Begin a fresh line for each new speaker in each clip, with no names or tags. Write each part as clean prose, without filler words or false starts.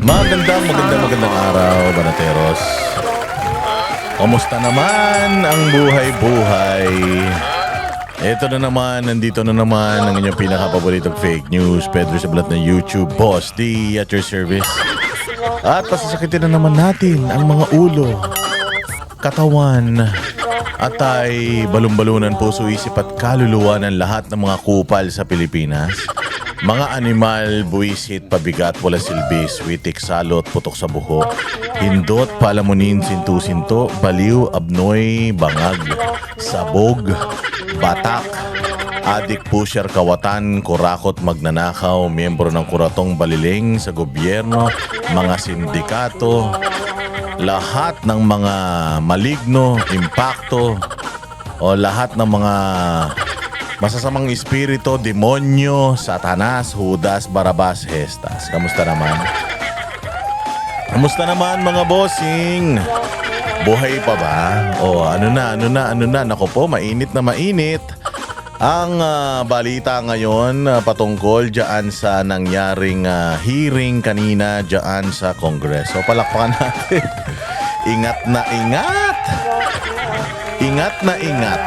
Magandang araw, Banateros. Kamusta naman ang buhay-buhay? Ito na naman, nandito na naman ang inyong pinaka-paboritong fake news, Pedro Sablat ng YouTube, Boss D at your service. At pasasakitin na naman natin ang mga ulo, katawan, atay, balon-balunan, puso, isip at kaluluwa ng lahat ng mga kupal sa Pilipinas. Mga animal, buwisit, pabigat, wala silbi, switik, salot, putok sa buhok, hindot, palamunin, sintu-sinto, baliw, abnoy, bangag, sabog, batak, adik, pusher, kawatan, kurakot, magnanakaw, miyembro ng kuratong baliling sa gobyerno, mga sindikato, lahat ng mga maligno, impakto, o lahat ng mga masasamang espiritu, demonyo, satanas, Judas, Barabas, Hestas. Kamusta naman? Kamusta naman mga bossing? Buhay pa ba? O ano na? Nako po, mainit na mainit ang balita ngayon patungkol dyan sa nangyaring hearing kanina dyan sa Kongreso. Palakpakan natin. Ingat na ingat. Ingat na ingat.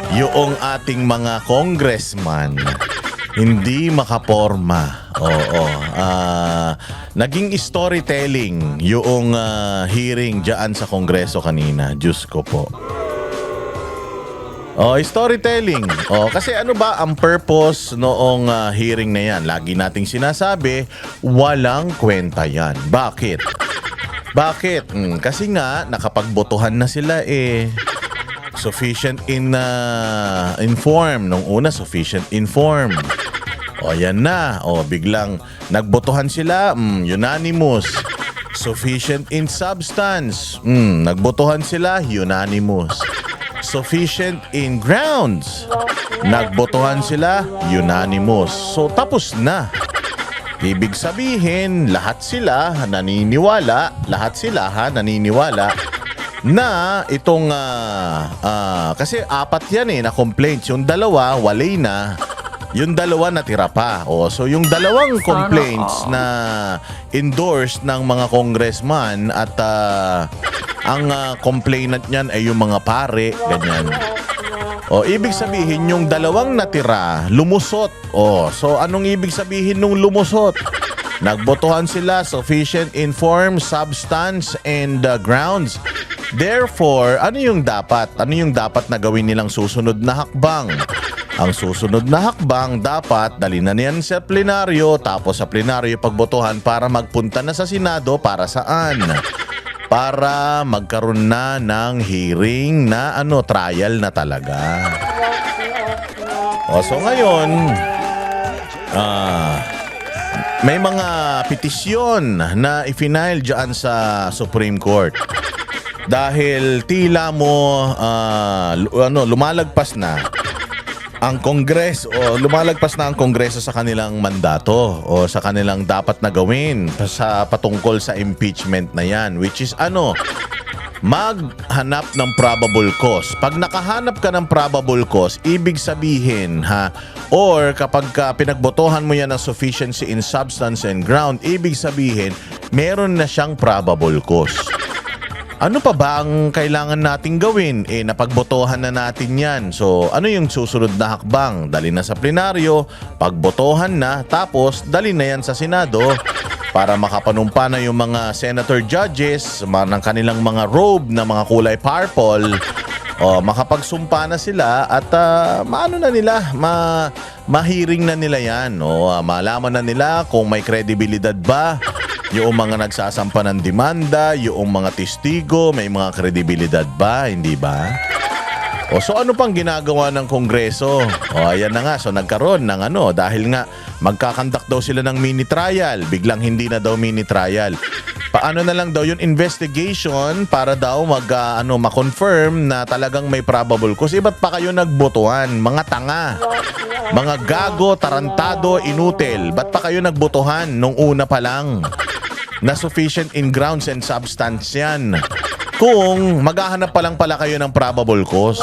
Yung ating mga congressman hindi makaporma. Oo. Naging storytelling yung hearing dyan sa Kongreso kanina. Diyos ko po. Storytelling. Kasi ano ba ang purpose noong hearing na yan? Lagi nating sinasabi, walang kwenta yan. Bakit? Kasi nga, nakapagbotohan na sila eh. Sufficient inform. Nung una, sufficient inform. Yan na. Biglang nagbotohan sila, unanimous. Sufficient in substance. Nagbotohan sila, unanimous. Sufficient in grounds. Nagbotohan sila, unanimous. So, tapos na. Ibig sabihin, lahat sila naniniwala na itong kasi apat yan na complaints. Yung dalawa walay na, yung dalawa natira pa. So yung dalawang complaints na endorsed ng mga congressman at ang complainant niyan ay yung mga pare, ganyan. Ibig sabihin yung dalawang natira lumusot. So anong ibig sabihin nung lumusot? Nagbotohan sila, sufficient informed, substance, and grounds. Therefore, ano yung dapat? Ano yung dapat na gawin nilang susunod na hakbang? Ang susunod na hakbang, dapat dalhin na niyan sa plenaryo, tapos sa plenaryo pagbotohan para magpunta na sa Senado para saan? Para magkaroon na ng hearing na trial na talaga. So ngayon, may mga petisyon na i-file dyan sa Supreme Court. Dahil tila mo lumalagpas na ang Kongreso sa kanilang mandato o sa kanilang dapat na gawin sa patungkol sa impeachment na yan, which is maghanap ng probable cause. Pag nakahanap ka ng probable cause, ibig sabihin or kapag pinagbotohan mo yan ng sufficiency in substance and ground, ibig sabihin meron na siyang probable cause. Ano pa ba ang kailangan nating gawin? Napagbotohan na natin yan. So, ano yung susunod na hakbang? Dali na sa plenaryo, pagbotohan na, tapos dali na yan sa Senado para makapanumpa na yung mga senator judges ng kanilang mga robe na mga kulay purple. Makapagsumpa na sila at ma-hearing na nila yan. Malaman na nila kung may kredibilidad ba yung mga nagsasampa ng demanda, yung mga testigo, may mga kredibilidad ba, hindi ba? So ano pang ginagawa ng Kongreso? Ayan na nga, so nagkaroon ng dahil nga magkakandak daw sila ng mini trial, biglang hindi na daw mini trial. Paano na lang daw yung investigation para daw ma-confirm na talagang may probable cause. Ba't pa kayo nagbotohan? Mga tanga, mga gago, tarantado, inutil. Ba't pa kayo nagbotohan nung una pa lang? Na sufficient in grounds and substance yan. kung maghahanap pa lang pala kayo ng probable cause.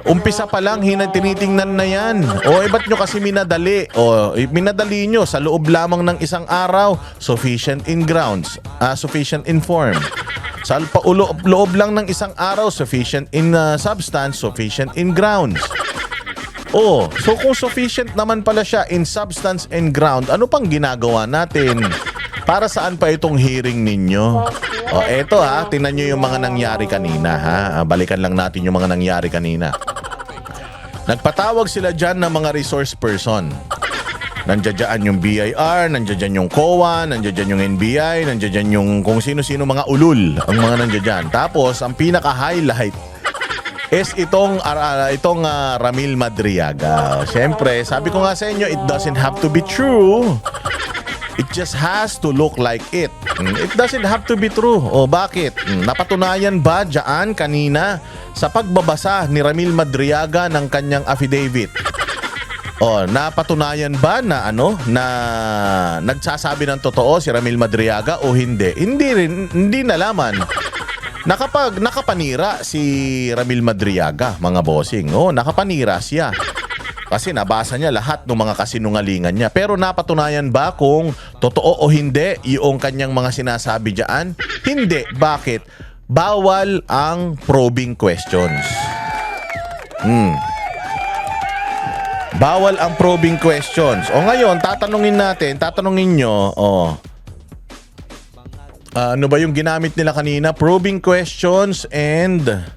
Umpisa pa lang, tinitingnan na yan. O, ba't nyo kasi minadali? O, minadali nyo sa loob lamang ng isang araw, sufficient in grounds, sufficient in form. Sa loob lang ng isang araw, sufficient in substance, sufficient in grounds. Oh, so kung sufficient naman pala siya in substance and ground, ano pang ginagawa natin? Para saan pa itong hearing ninyo? O, eto tingnan nyo yung mga nangyari kanina Balikan lang natin yung mga nangyari kanina. Nagpatawag sila dyan ng mga resource person. Nandiyan yung BIR, nandiyan yung COA, nandiyan yung NBI, nandiyan yung kung sino-sino mga ulul ang mga nandiyan. Tapos, ang pinaka-highlight is itong Ramil Madriaga. Siyempre, sabi ko nga sa inyo, it doesn't have to be true. It just has to look like it. It doesn't have to be true. O bakit? Napatunayan ba dyan kanina sa pagbabasa ni Ramil Madriaga ng kanyang affidavit? O napatunayan ba na na nagsasabi ng totoo si Ramil Madriaga o hindi? Hindi nalaman. Nakapanira si Ramil Madriaga, mga bossing. Nakapanira siya. Kasi nabasa niya lahat ng mga kasinungalingan niya. Pero napatunayan ba kung totoo o hindi yung kanyang mga sinasabi diyan? Hindi. Bakit? Bawal ang probing questions. Bawal ang probing questions. O ngayon, tatanungin nyo, ano ba yung ginamit nila kanina? Probing questions and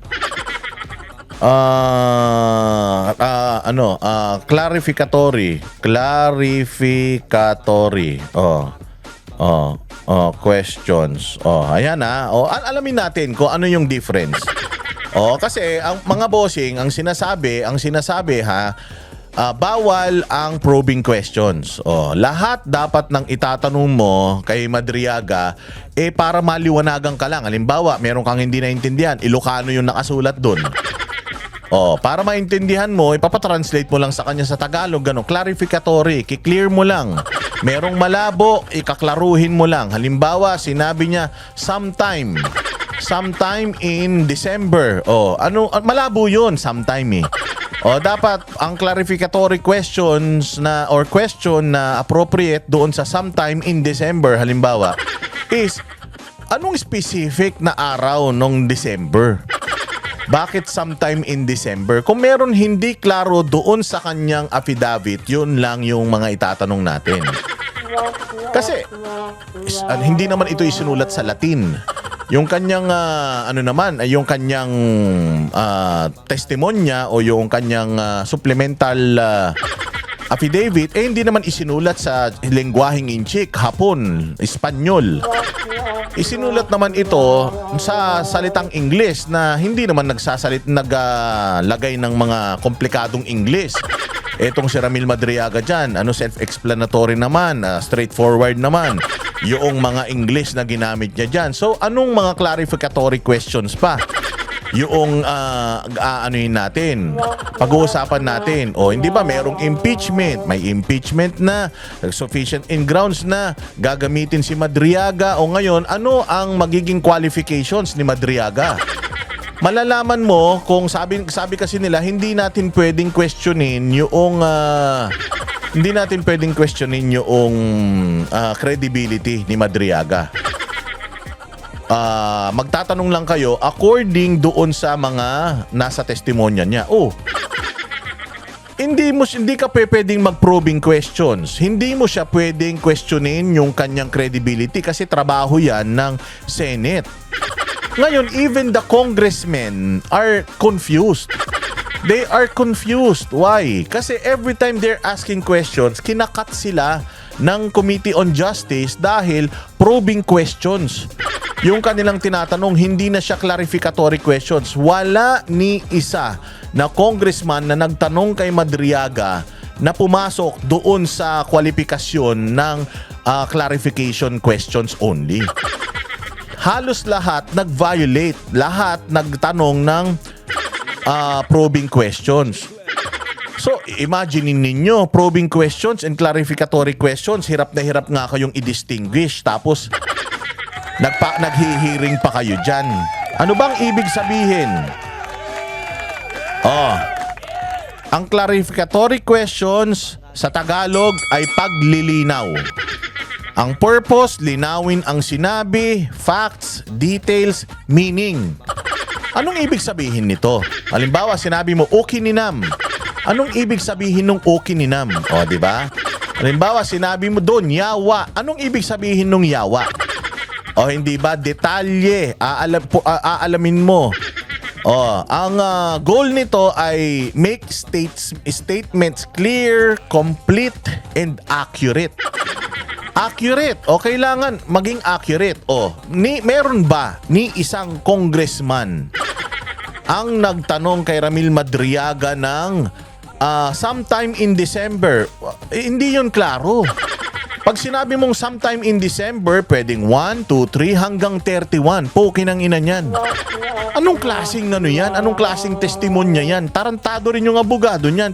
clarificatory questions. Ayan alamin natin kung ano yung difference. Kasi ang mga bossing, ang sinasabi bawal ang probing questions. Lahat dapat nang itatanong mo kay Madriaga para maliwanagan ka lang. Halimbawa, meron kang hindi naintindihan, Ilocano yung nakasulat doon. Para maintindihan mo, ipapatranslate mo lang sa kanya sa Tagalog, clarificatory, kiklear mo lang. Merong malabo, ikaklaruhin mo lang. Halimbawa, sinabi niya, sometime in December. Malabo yun, sometime dapat ang clarificatory questions or question na appropriate doon sa sometime in December, halimbawa, is anong specific na araw nung December? Bakit sometime in December? Kung meron hindi klaro doon sa kanyang affidavit, yun lang yung mga itatanong natin. Kasi hindi naman ito isinulat sa Latin. Yung kanyang yung kanyang testimonya o yung kanyang supplemental affidavit hindi naman isinulat sa lengguaheng Inchik, Hapon, Espanyol. Isinulat naman ito sa salitang Ingles na hindi naman naglagay ng mga komplikadong Ingles. Etong si Ramil Madriaga dyan, self-explanatory naman, straightforward naman yung mga English na ginamit niya dyan. So, anong mga clarificatory questions pa? Yung natin, pag-uusapan natin. Hindi ba merong impeachment? May impeachment na, sufficient in grounds na, gagamitin si Madriaga. Ngayon, ano ang magiging qualifications ni Madriaga? Malalaman mo kung sabi kasi nila, hindi natin pwedeng questionin yung credibility ni Madriaga. Magtatanong lang kayo according doon sa mga nasa testimonya niya. Hindi ka pwedeng mag-probing questions. Hindi mo siya pwedeng questionin yung kanyang credibility kasi trabaho yan ng Senate. Ngayon, even the congressmen are confused. They are confused. Why? Kasi every time they're asking questions, kinakat sila ng Committee on Justice dahil probing questions. Yung kanilang tinatanong, hindi na siya clarificatory questions. Wala ni isa na congressman na nagtanong kay Madriaga na pumasok doon sa kwalifikasyon ng clarification questions only. Halos lahat nag-violate, lahat nagtanong ng probing questions. So, imagine ninyo, probing questions and clarificatory questions, hirap na hirap nga kayong i-distinguish. Tapos, naghihiring pa kayo dyan. Ano bang ibig sabihin? Ang clarificatory questions sa Tagalog ay paglilinaw. Ang purpose, linawin ang sinabi, facts, details, meaning. Anong ibig sabihin nito? Halimbawa, sinabi mo, ukininam. Anong ibig sabihin ng ukininam? O, di ba? Halimbawa, sinabi mo doon, yawa. Anong ibig sabihin ng yawa? O, hindi ba? Detalye. Aalamin mo. Ang goal nito ay make statements clear, complete, and accurate. Accurate. O, kailangan maging accurate. Meron ba ni isang congressman ang nagtanong kay Ramil Madriaga ng sometime in December? Hindi yun klaro. Pag sinabi mong sometime in December, pwedeng 1, 2, 3 hanggang 31. Pokin ang ina niyan. Anong klaseng yan? Anong klaseng testimonya yan? Tarantado rin yung abogado niyan.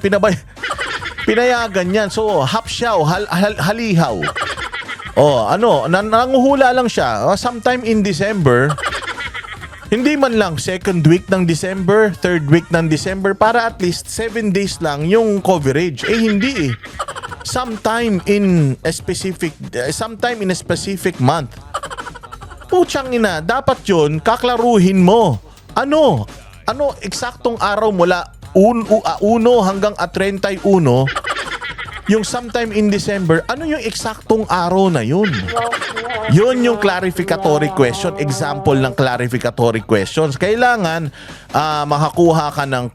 Pinayagan yan. So, hapsyaw, halihaw. Nanguhula lang siya. Sometime in December, hindi man lang second week ng December, third week ng December, para at least 7 days lang yung coverage. Hindi eh. Sometime in a specific month. Putsang ina, dapat yun kaklaruhin mo. Ano eksaktong araw mula 1 hanggang 31, yung sometime in December, ano yung eksaktong araw na yun? Yun yung clarificatory question, example ng clarificatory questions. Kailangan makakuha ka ng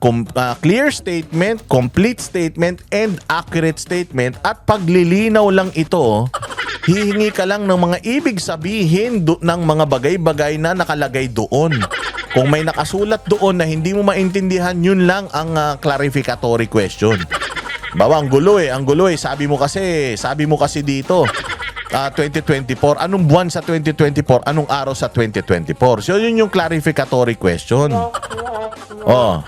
clear statement, complete statement, and accurate statement. At paglilinaw lang ito, hihingi ka lang ng mga ibig sabihin ng mga bagay-bagay na nakalagay doon. Kung may nakasulat doon na hindi mo maintindihan, yun lang ang clarificatory question. Bawa, ang gulo eh. Sabi mo kasi dito, 2024. Anong buwan sa 2024? Anong araw sa 2024? So, yun yung clarificatory question. Ang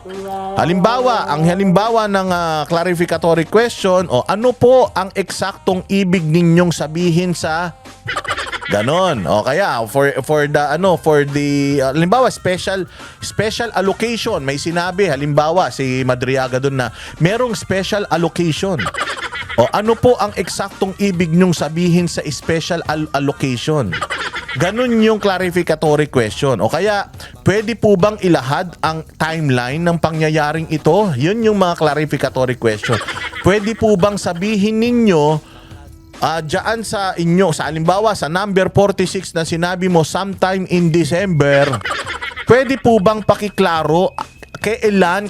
halimbawa ng clarificatory question, ano po ang eksaktong ibig ninyong sabihin sa ganon? Kaya for the halimbawa special allocation, may sinabi halimbawa si Madriaga doon na merong special allocation. Ano po ang eksaktong ibig nyong sabihin sa special allocation? Ganon yung clarificatory question. Kaya, pwede po bang ilahad ang timeline ng pangyayaring ito? Yun yung mga clarificatory question. Pwede po bang sabihin ninyo, dyan sa inyo, sa halimbawa sa number 46 na sinabi mo sometime in December, pwede po bang pakiklaro kailan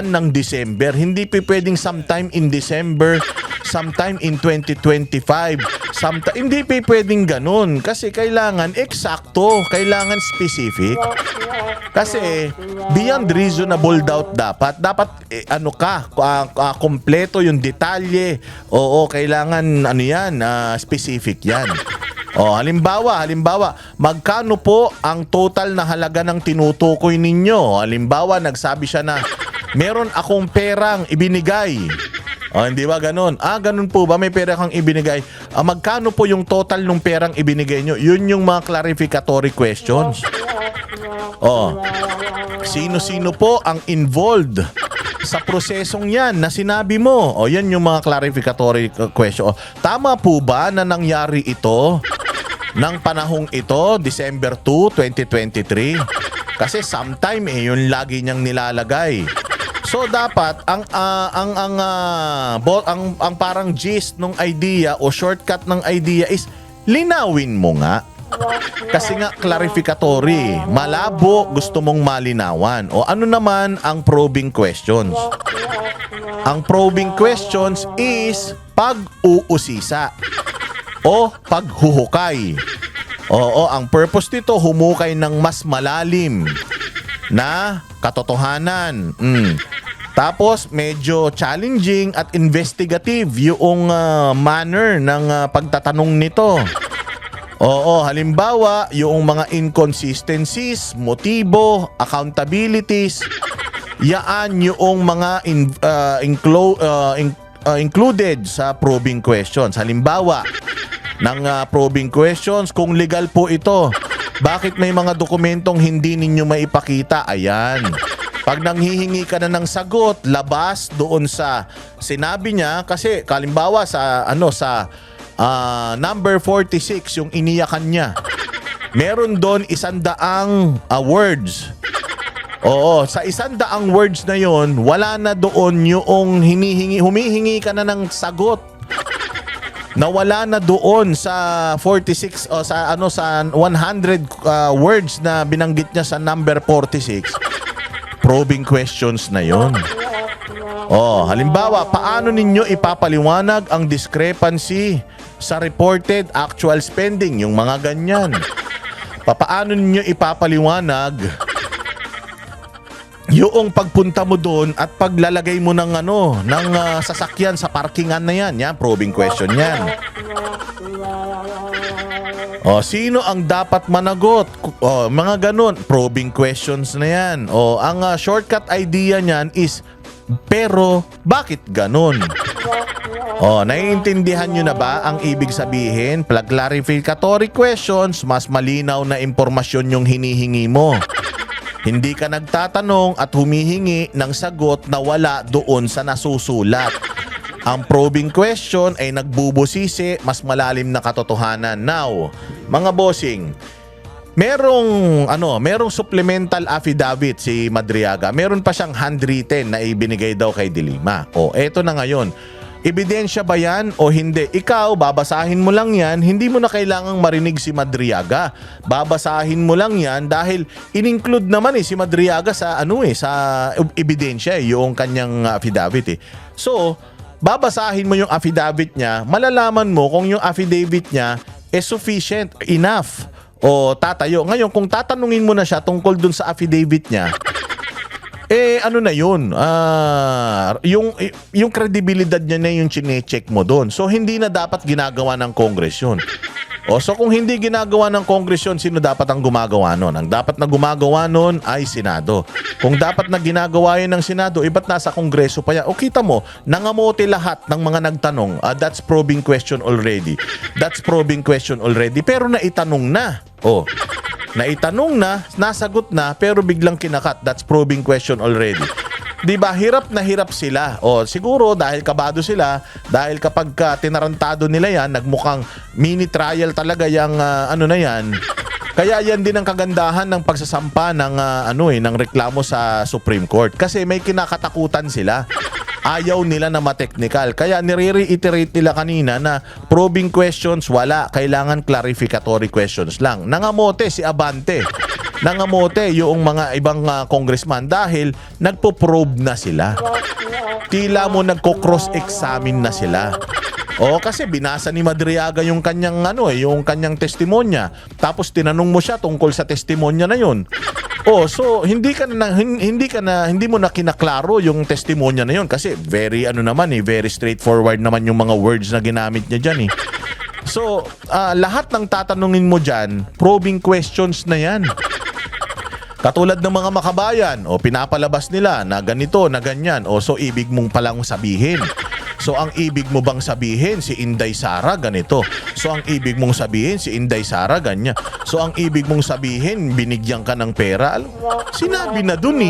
ng December? Hindi pwedeng sometime in December, sometime in 2025. Hindi pwedeng ganun. Kasi kailangan eksakto, kailangan specific. Kasi beyond reasonable doubt dapat kompleto yung detalye. Kailangan specific yan. Halimbawa, magkano po ang total na halaga ng tinutukoy ninyo? Halimbawa, nagsabi siya na meron akong perang ibinigay. Hindi ba ganun? Ganun po ba? May pera kang ibinigay. Magkano po yung total ng perang ibinigay nyo? Yun yung mga clarificatory questions. Sino-sino po ang involved sa prosesong yan na sinabi mo? Yan yung mga clarificatory question. Tama po ba na nangyari ito ng panahong ito, December 2, 2023? Kasi sometime yun lagi niyang nilalagay. So dapat ang parang gist ng idea o shortcut ng idea is linawin mo nga. Kasi nga clarificatory, malabo, gusto mong malinawan. Ano naman ang probing questions? Ang probing questions is pag-uusisa o paghuhukay. Ang purpose nito, humukay ng mas malalim na katotohanan. Tapos medyo challenging at investigative yung manner ng pagtatanong nito. Halimbawa, yung mga inconsistencies, motibo, accountabilities, yaan yung mga included sa probing questions. Halimbawa, ng probing questions, kung legal po ito, Bakit may mga dokumentong hindi ninyo maipakita? Ayan. Pag nanghihingi ka na ng sagot, labas doon sa sinabi niya kasi kalimbawa sa number 46 yung iniyakan niya. Meron doon 100 words. Oo, sa 100 words na yon, wala na doon yung humihingi ka na ng sagot. Nawala na doon sa 46 o sa 100 words na binanggit niya sa number 46. Probing questions na yon. Oh, halimbawa, paano ninyo ipapaliwanag ang discrepancy sa reported actual spending, yung mga ganyan? Paano ninyo ipapaliwanag yung pagpunta mo doon at paglalagay mo ng sasakyan sa parkingan na yan? Yan, probing question yan. O, sino ang dapat managot? O, mga ganun, probing questions na yan. O, ang shortcut idea niyan is, pero bakit ganun? O, naiintindihan nyo na ba ang ibig sabihin? Clarificatory questions, mas malinaw na impormasyon yung hinihingi mo. Hindi ka nagtatanong at humihingi ng sagot na wala doon sa nasusulat. Ang probing question ay nagbubusisi mas malalim na katotohanan. Now, mga bossing, merong supplemental affidavit si Madriaga. Meron pa siyang handwritten na ibinigay daw kay De Lima. O, eto na ngayon. Ebidensya ba yan o hindi? Ikaw, babasahin mo lang yan, hindi mo na kailangang marinig si Madriaga. Babasahin mo lang yan dahil in-include naman si Madriaga sa sa ebidensya yung kanyang affidavit . So, babasahin mo yung affidavit niya, malalaman mo kung yung affidavit niya is sufficient, enough o tatayo. Ngayon, kung tatanungin mo na siya tungkol dun sa affidavit niya, ano na yun? Yung credibility niya na yung chine-check mo doon. So, hindi na dapat ginagawa ng Congress yun. So kung hindi ginagawa ng Congress yun, sino dapat ang gumagawa nun? Ang dapat na gumagawa nun ay Senado. Kung dapat na ginagawa yun ng Senado, ba't nasa Kongreso pa yan? O kita mo, nangamote lahat ng mga nagtanong. That's probing question already. That's probing question already. Pero naitanong na. Naitanong na, nasagot na, pero biglang kinakat. That's probing question already. Diba, hirap na hirap sila. Siguro dahil kabado sila, dahil kapag tinarantado nila yan, nagmukhang mini trial talaga yung na yan. Kaya yan din ang kagandahan ng pagsasampa ng ng reklamo sa Supreme Court. Kasi may kinakatakutan sila. Ayaw nila na ma-technical. Kaya nire-reiterate nila kanina na probing questions wala, kailangan clarificatory questions lang. Nangamote si Abante. Nangamote yung mga ibang congressman dahil nagpo-probe na sila. Tila mo nagko-cross-examine na sila. Kasi binasa ni Madriaga yung kanyang yung kanyang testimonya. Tapos tinanong mo siya tungkol sa testimonya na yun. So hindi mo na kinaklaro yung testimonya na yun kasi very very straightforward naman yung mga words na ginamit niya diyan . So lahat ng tatanungin mo diyan, probing questions na yan. Katulad ng mga makabayan, pinapalabas nila na ganito, na ganyan. So ibig mong palang sabihin. So ang ibig mo bang sabihin si Inday Sara ganito? So ang ibig mong sabihin si Inday Sara ganyan. So ang ibig mong sabihin binigyan ka ng pera? Sinabi na dun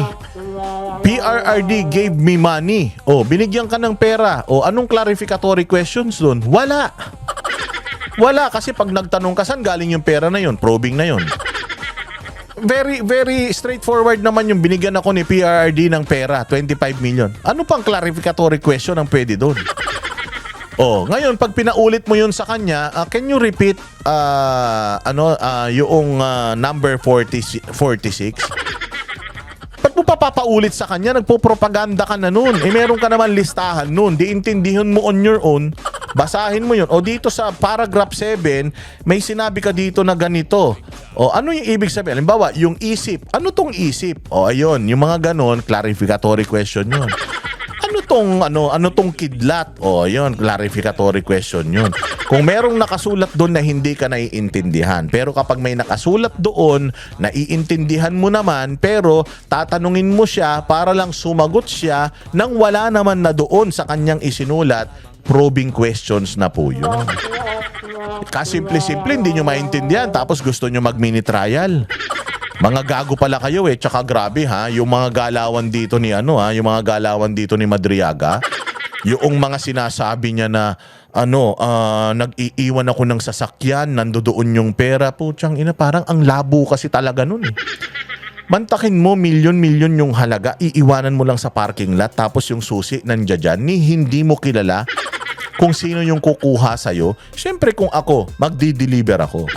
PRRD gave me money. Binigyan ka ng pera. Anong clarificatory questions dun? Wala. Wala kasi pag nagtanong ka saan galing yung pera na yun, probing na yun. Very, very straightforward naman yung binigyan ako ni PRRD ng pera, 25 million. Ano pang clarificatory question ang pwede doon? Ngayon, pag pinaulit mo yun sa kanya, can you repeat yung number 46? Ba't mo papaulit sa kanya? Nagpo-propaganda ka na nun. Meron ka naman listahan nun. Di intindihin mo on your own. Basahin mo yun. Dito sa paragraph 7, may sinabi ka dito na ganito. Ano yung ibig sabihin? Halimbawa, yung isip. Ano tong isip? Ayun, yung mga ganon, clarificatory question yun. Ano tong kidlat? Ayun, clarificatory question yun. Kung merong nakasulat doon na hindi ka naiintindihan. Pero kapag may nakasulat doon, naiintindihan mo naman, pero tatanungin mo siya para lang sumagot siya nang wala naman na doon sa kanyang isinulat, probing questions na po yun. Kasimple-simple, hindi nyo maintindihan, tapos gusto nyo mag-mini trial. Mga gago pala kayo tsaka grabe yung mga galawan dito ni yung mga galawan dito ni Madriaga. Yung mga sinasabi niya na nag-iiwan ako ng sasakyan, nandoon yung pera, putyang ina, parang ang labo kasi talaga nun Mantakin mo, milyon-milyon yung halaga, iiwanan mo lang sa parking lot, tapos yung susi nandiyan dyan, hindi mo kilala kung sino yung kukuha sa'yo. Siyempre kung ako, magdi-deliver ako.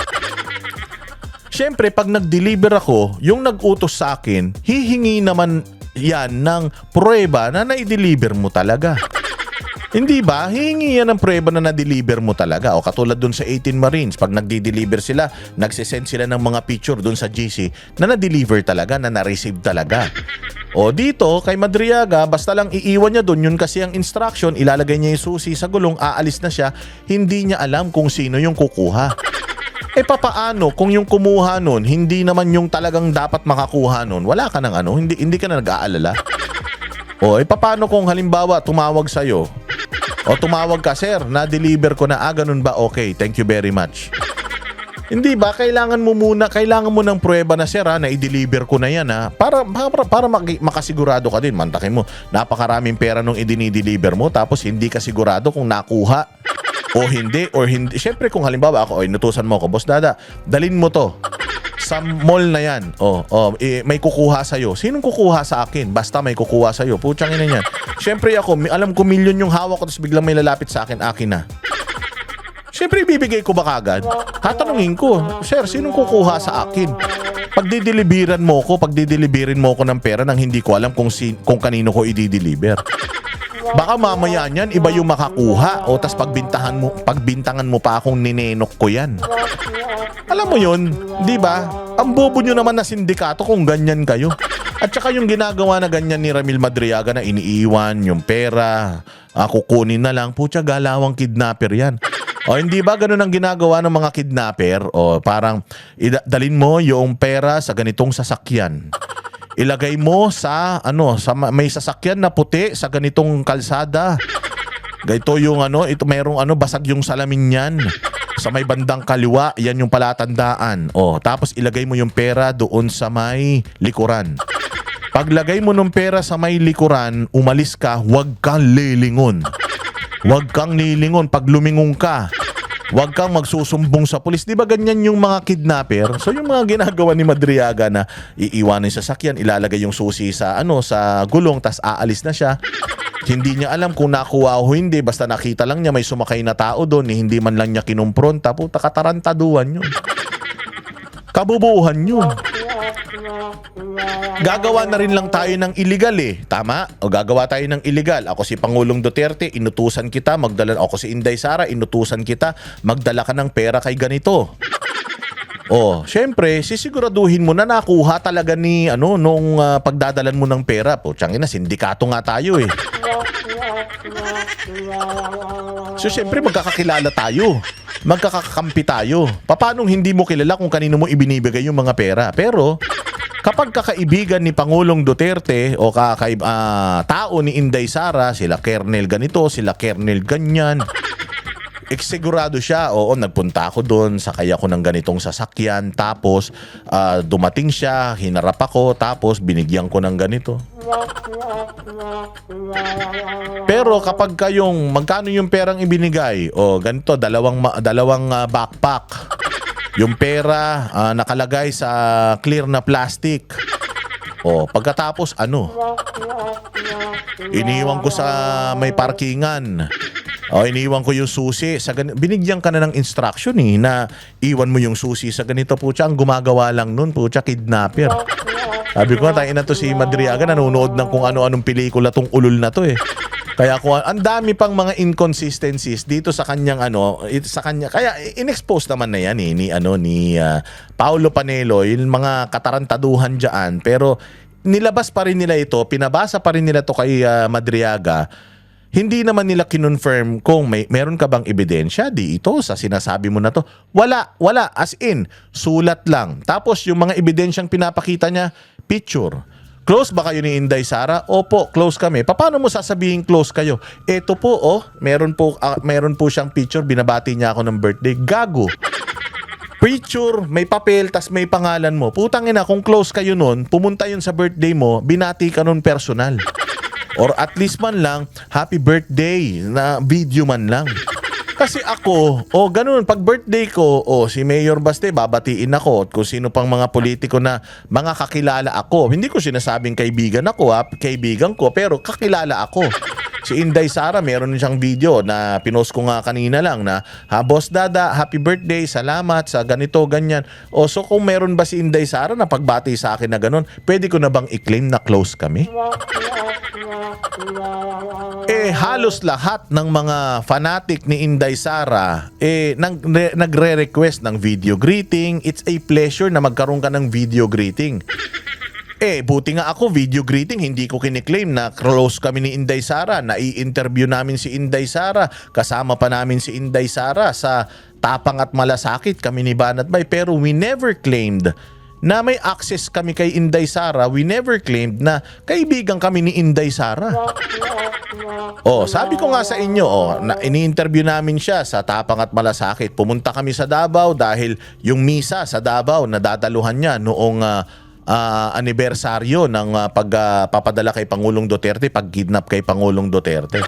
Siyempre, pag nag-deliver ako, yung nag-utos sa akin, hihingi naman yan ng prueba na na-deliver mo talaga. Hindi ba? Hihingi yan ng prueba na na-deliver mo talaga. O katulad dun sa 18 Marines, pag nagdi-deliver sila, nagsisend sila ng mga picture dun sa GC na na-deliver talaga, na na-receive talaga. O dito, kay Madriaga, basta lang iiwan niya dun, yun kasi ang instruction, ilalagay niya yung susi sa gulong, aalis na siya, hindi niya alam kung sino yung kukuha. Papaano kung yung kumuha nun, hindi naman yung talagang dapat makakuha nun, wala ka ng hindi ka na nag-aalala. O papaano kung halimbawa tumawag sa'yo, o tumawag ka, sir, na-deliver ko na, ganun ba? Okay, thank you very much. Hindi ba? Kailangan mo ng prueba na, sir, na i-deliver ko na yan, para makasigurado ka din. Mantakin mo, napakaraming pera nung i-deliver mo, tapos hindi ka sigurado kung nakuha o hindi. Siyempre kung halimbawa ako, inutusan mo ako, boss Dada, dalin mo to sa mall na yan. May kukuha sa'yo. Sinong kukuha sa akin? Basta may kukuha sa'yo. Putsang ina yan. Siyempre ako, alam ko milyon yung hawak ko, tapos biglang may lalapit sa akin na. Siyempre, ibibigay ko ba kagad? Tatanungin ko, sir, sinong kukuha sa akin? Pagdideliveran mo ko ng pera nang hindi ko alam kung kanino ko i-deliver. Baka mamaya niyan, iba yung makakuha o tas pagbintangan mo pa akong ninenok ko yan. Alam mo yun, di ba? Ang bobo nyo naman na sindikato kung ganyan kayo. At saka yung ginagawa na ganyan ni Ramil Madriaga na iniiwan yung pera, kukunin na lang, putya, galawang kidnapper yan. O hindi ba ganun ang ginagawa ng mga kidnapper? O parang dalin mo yung pera sa ganitong sasakyan. Ilagay mo sa may sasakyan na puti sa ganitong kalsada. Ito yung ito merong basag yung salamin niyan. Sa may bandang kaliwa, yan yung palatandaan. Tapos ilagay mo yung pera doon sa may likuran. Paglagay mo ng pera sa may likuran, umalis ka, huwag kang lilingon. Huwag kang lilingon pag lumingon ka. Huwag kang magsusumbong sa pulis. Di ba ganyan yung mga kidnapper? So yung mga ginagawa ni Madriaga na iiwanan sa sasakyan, ilalagay yung susi sa sa gulong, tas aalis na siya. Hindi niya alam kung nakuha o hindi. Basta nakita lang niya may sumakay na tao doon, hindi man lang niya kinumpronta. Puta, katarantaduhan yun. Kabubuhan yun. Gagawa na rin lang tayo ng illegal tama? O gagawa tayo ng illegal. Ako si Pangulong Duterte, inutusan kita magdala. Ako si Inday Sara, inutusan kita magdala ka ng pera kay ganito. Syempre, sisiguraduhin mo na nakuha talaga ni nung pagdadalan mo ng pera. Putsang ina, sindikato nga tayo So syempre magkakakilala tayo. Magkakakampi tayo. Paano hindi mo kilala kung kanino mo ibinibigay yung mga pera? Pero kapag kakaibigan ni Pangulong Duterte o tao ni Inday Sara, sila Kernel ganito, sila Kernel ganyan, sigurado siya, nagpunta ako doon, sakay ako ng ganitong sasakyan, tapos dumating siya, hinarap ako, tapos binigyan ko ng ganito. Pero kapag magkano yung perang ibinigay? Ganito, dalawang backpack. Yung pera nakalagay sa clear na plastic. Pagkatapos iniwan ko sa may parkingan. Iniwan ko yung susi sa binigyan ka na ng instruction na iwan mo yung susi sa ganito. Pucha, ang gumagawa lang nun, pucha, kidnapper. Sabi ko, tayo na to si Madriaga, nanonood ng kung ano-anong pelikula tong ulol na to Kaya ang dami pang mga inconsistencies dito sa kanyang kaya inexpose naman na yan ni Paulo Panelo, yung mga katarantaduhan diyan, pero nilabas pa rin nila ito, pinabasa pa rin nila to kay Madriaga. Hindi naman nila kinonfirm kung meron ka bang ebidensya ito sa sinasabi mo na to. Wala, as in, sulat lang. Tapos yung mga ebidensyang pinapakita niya, picture. Close ba kayo ni Inday Sara? Opo, close kami. Paano mo sasabihin close kayo? Eto po, meron po siyang picture, binabati niya ako ng birthday. Gago. Picture, may papel, tas may pangalan mo. Putang ina, kung close kayo nun, pumunta yun sa birthday mo, binati ka nun personal. Or at least man lang, happy birthday na video man lang. Kasi ako, ganun, pag birthday ko, si Mayor Baste, babatiin ako. At kung sino pang mga politiko na mga kakilala ako. Hindi ko sinasabing kaibigan ako, kaibigan ko, pero kakilala ako. Si Inday Sara, meron siyang video na pinost ko nga kanina lang na, Boss Dada, happy birthday, salamat sa ganito, ganyan. So kung meron ba si Inday Sara na pagbati sa akin na ganun, pwede ko na bang i-claim na close kami? Halos lahat ng mga fanatic ni Inday Sara nagre-request ng video greeting. It's a pleasure na magkaroon ka ng video greeting. Buti nga ako, video greeting, hindi ko kiniklaim na close kami ni Inday Sara. Nai-interview namin si Inday Sara. Kasama pa namin si Inday Sara sa Tapang at Malasakit, kami ni Banat Bay. Pero we never claimed na may access kami kay Inday Sara. We never claimed na kaibigan kami ni Inday Sara. Sabi ko nga sa inyo, ini-interview namin siya sa Tapang at Malasakit. Pumunta kami sa Davao dahil yung misa sa Davao na dadaluhan niya noong anibersaryo ng pagpapadala kay Pangulong Duterte, pag-kidnap kay Pangulong Duterte.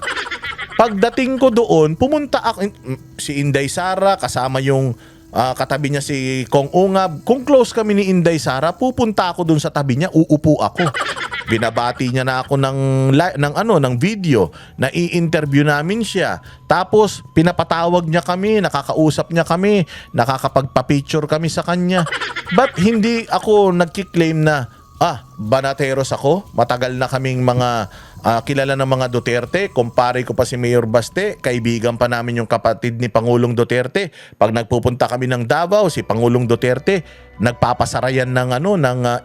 Pagdating ko doon, pumunta ako, si Inday Sara, kasama yung katabi niya si Kong Ungab. Kung close kami ni Inday Sara, pupunta ako doon sa tabi niya, uupo ako. Binabati niya na ako ng video na i-interview namin siya. Tapos pinapatawag niya kami, nakakausap niya kami, nakakapagpa-picture kami sa kanya. But hindi ako nagki-claim na banateros ako. Matagal na kaming mga kilala ng mga Duterte. Kumpare ko pa si Mayor Baste, kaibigan pa namin yung kapatid ni Pangulong Duterte. Pag nagpupunta kami ng Davao, si Pangulong Duterte nagpapasarayan ng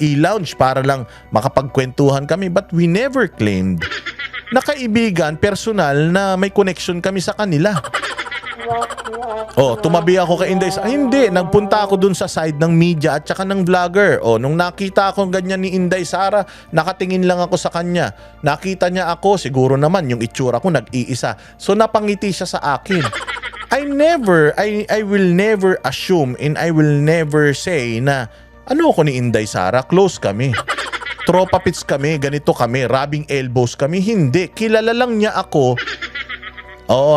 e-lounge para lang makapagkwentuhan kami. But we never claimed na kaibigan, personal, na may connection kami sa kanila. Tumabi ako kay Inday Sara. Hindi, nagpunta ako dun sa side ng media at saka ng vlogger. Nung nakita ako ganyan ni Inday Sara, nakatingin lang ako sa kanya. Nakita niya ako, siguro naman yung itsura ko nag-iisa. So napangiti siya sa akin. I will never assume and I will never say na ako ni Inday Sara, close kami. Tropa pits kami, ganito kami, rubbing elbows kami. Hindi, kilala lang niya ako.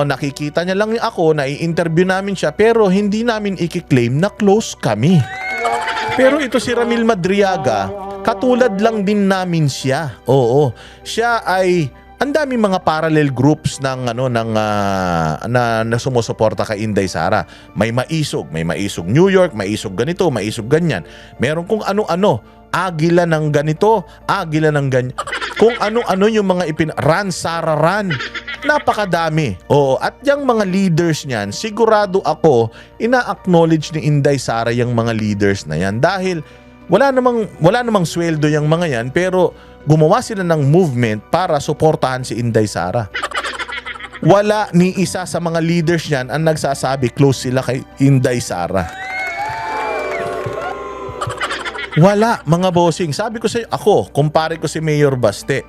Nakikita niya lang ako, nai-interview namin siya, pero hindi namin i-claim na close kami. Pero ito si Ramil Madriaga, katulad lang din namin siya. Siya ay ang daming mga parallel groups na sumusuporta kay Inday Sara. May Maisog New York, Maisog ganito, Maisog ganyan. Meron kung ano-ano, Agila ng ganito, Agila ng ganyan. Kung ano-ano yung mga Ran Sara Ran. Napakadami. At yung mga leaders niyan, sigurado ako, ina-acknowledge ni Inday Sara yung mga leaders na yan. Dahil wala namang sweldo yung mga yan, pero gumawa sila ng movement para suportahan si Inday Sara. Wala ni isa sa mga leaders niyan ang nagsasabi close sila kay Inday Sara. Wala, mga bossing. Sabi ko sa ako, kumpare ko si Mayor Baste.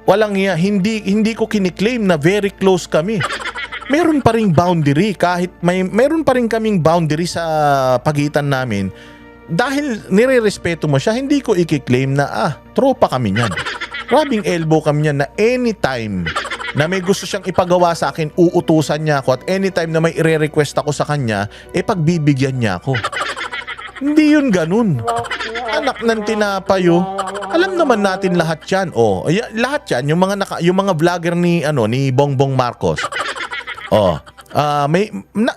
Walang iya, hindi ko kiniklaim na very close kami. Meron pa ring boundary, kahit meron pa rin kaming boundary sa pagitan namin. Dahil nire-respeto mo siya, hindi ko i-claim na tropa kami niyan. Rubbing elbow kami niyan na anytime na may gusto siyang ipagawa sa akin, uutusan niya ako, at anytime na may i-request ako sa kanya, pagbibigyan niya ako. Hindi yun ganun. Anak ng tinapayo. Alam naman natin lahat yan. Lahat yan, yung mga vlogger ni Bongbong Marcos.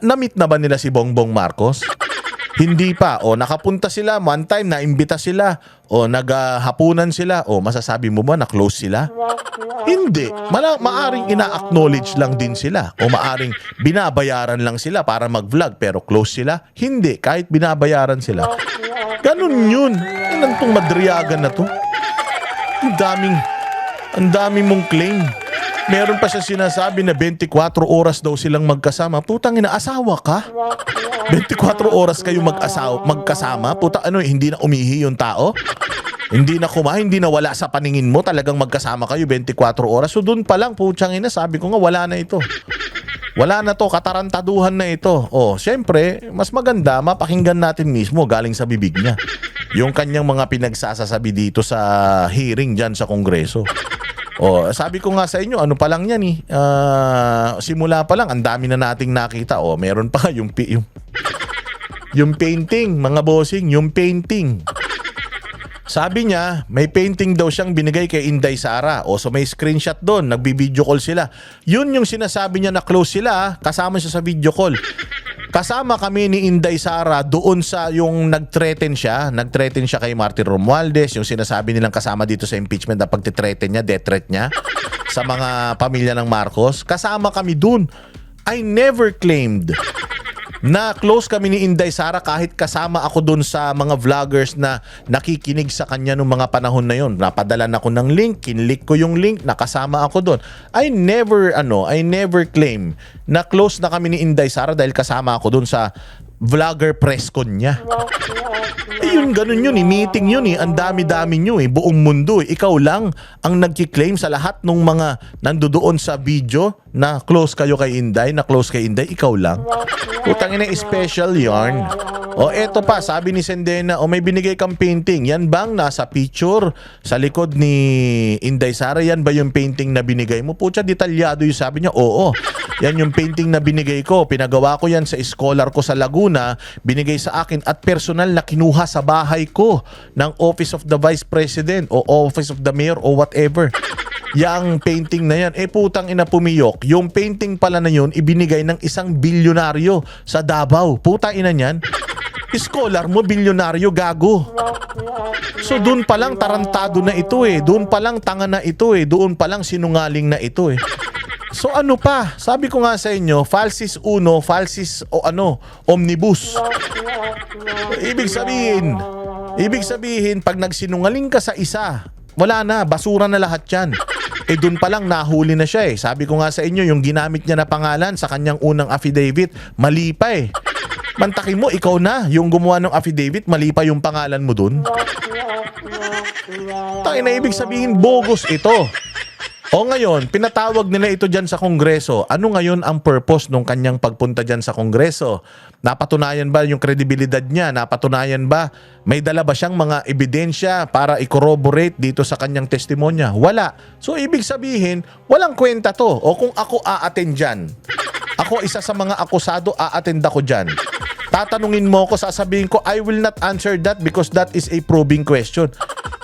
Na-meet na ba nila si Bongbong Marcos? Hindi pa. Nakapunta sila, one time naimbita sila, naghapunan sila, masasabi mo ba na close sila? Hindi. Maaring ina-acknowledge lang din sila, maaring binabayaran lang sila para mag-vlog, pero close sila? Hindi. Kahit binabayaran sila. Ganun yun. Ilan tong Madriaga na to? Ang daming mong claim. Meron pa siya sinasabi na 24 oras daw silang magkasama. Putang ina, asawa ka? 24 oras kayo magkasama? Puta, hindi na umihi yung tao? Hindi na kumain, hindi na wala sa paningin mo, talagang magkasama kayo 24 oras. So doon pa lang, putsang ina, sabi ko nga, wala na ito. Wala na to, katarantaduhan na ito. Oh, syempre, mas maganda, mapakinggan natin mismo galing sa bibig niya. Yung kanyang mga pinagsasasabi dito sa hearing dyan sa Kongreso. Oh, sabi ko nga sa inyo, ano pa lang yan eh. Simula pa lang, ang dami na nating nakita. Oh, meron pa yung painting, mga bossing, yung painting. Sabi niya, may painting daw siyang binigay kay Inday Sara. O so may screenshot doon, nagbi-video call sila. Yun yung sinasabi niya na close sila, kasama siya sa video call. Kasama kami ni Inday Sara doon sa yung nag-threaten siya kay Martin Romualdez, yung sinasabi nilang kasama dito sa impeachment na pagtitreten niya, death threat niya sa mga pamilya ng Marcos. Kasama kami doon. I never claimed na close kami ni Inday Sara kahit kasama ako dun sa mga vloggers na nakikinig sa kanya nung mga panahon na yon. Napadalan ako ng link, kinlik ko yung link, nakasama ako dun. I never claim na close na kami ni Inday Sara dahil kasama ako dun sa vlogger press con niya. Yun, ganun yun eh. Meeting yun eh. Ang dami-dami nyo eh. Buong mundo eh. Ikaw lang ang nagki-claim sa lahat ng mga nandoon sa video na close kayo kay Inday, na close kay Inday. Ikaw lang. Putang ina, special yarn. O eto pa, sabi ni Sendena, may binigay kang painting. Yan bang nasa picture sa likod ni Inday Sara? Yan ba yung painting na binigay mo? Putya, detalyado yung sabi niya. Oo. Yan yung painting na binigay ko. Pinagawa ko yan sa scholar ko sa Laguna. Binigay sa akin at personal na kinuha sa bahay ko ng Office of the Vice President o Office of the Mayor o whatever. Yang painting na yan, putang ina pumiyok. Yung painting pala na yun, ibinigay ng isang bilyonaryo sa Davao. Putang ina niyan. Scholar mo, bilyonaryo, gago. So doon pa lang tarantado na ito eh. Doon pa lang tanga na ito eh. Doon pa lang sinungaling na ito eh. So ano pa? Sabi ko nga sa inyo, falsis uno, falsis omnibus. Ibig sabihin, pag nagsinungaling ka sa isa, wala na, basura na lahat yan. Doon pa lang nahuli na siya eh. Sabi ko nga sa inyo, yung ginamit niya na pangalan sa kanyang unang affidavit, mali pa eh. Mantakin mo, ikaw na, yung gumawa ng affidavit, mali pa yung pangalan mo dun. Tayo na, ibig sabihin, bogus ito. O ngayon, pinatawag nila ito dyan sa Kongreso. Ano ngayon ang purpose nung kanyang pagpunta dyan sa Kongreso? Napatunayan ba yung kredibilidad niya? Napatunayan ba? May dala ba siyang mga ebidensya para i-corroborate dito sa kanyang testimonya? Wala. So, ibig sabihin, walang kwenta to. O kung ako a-attend dyan, ako isa sa mga akusado, a-attend ako dyan. Tatanungin mo ko, sasabihin ko, I will not answer that because that is a probing question.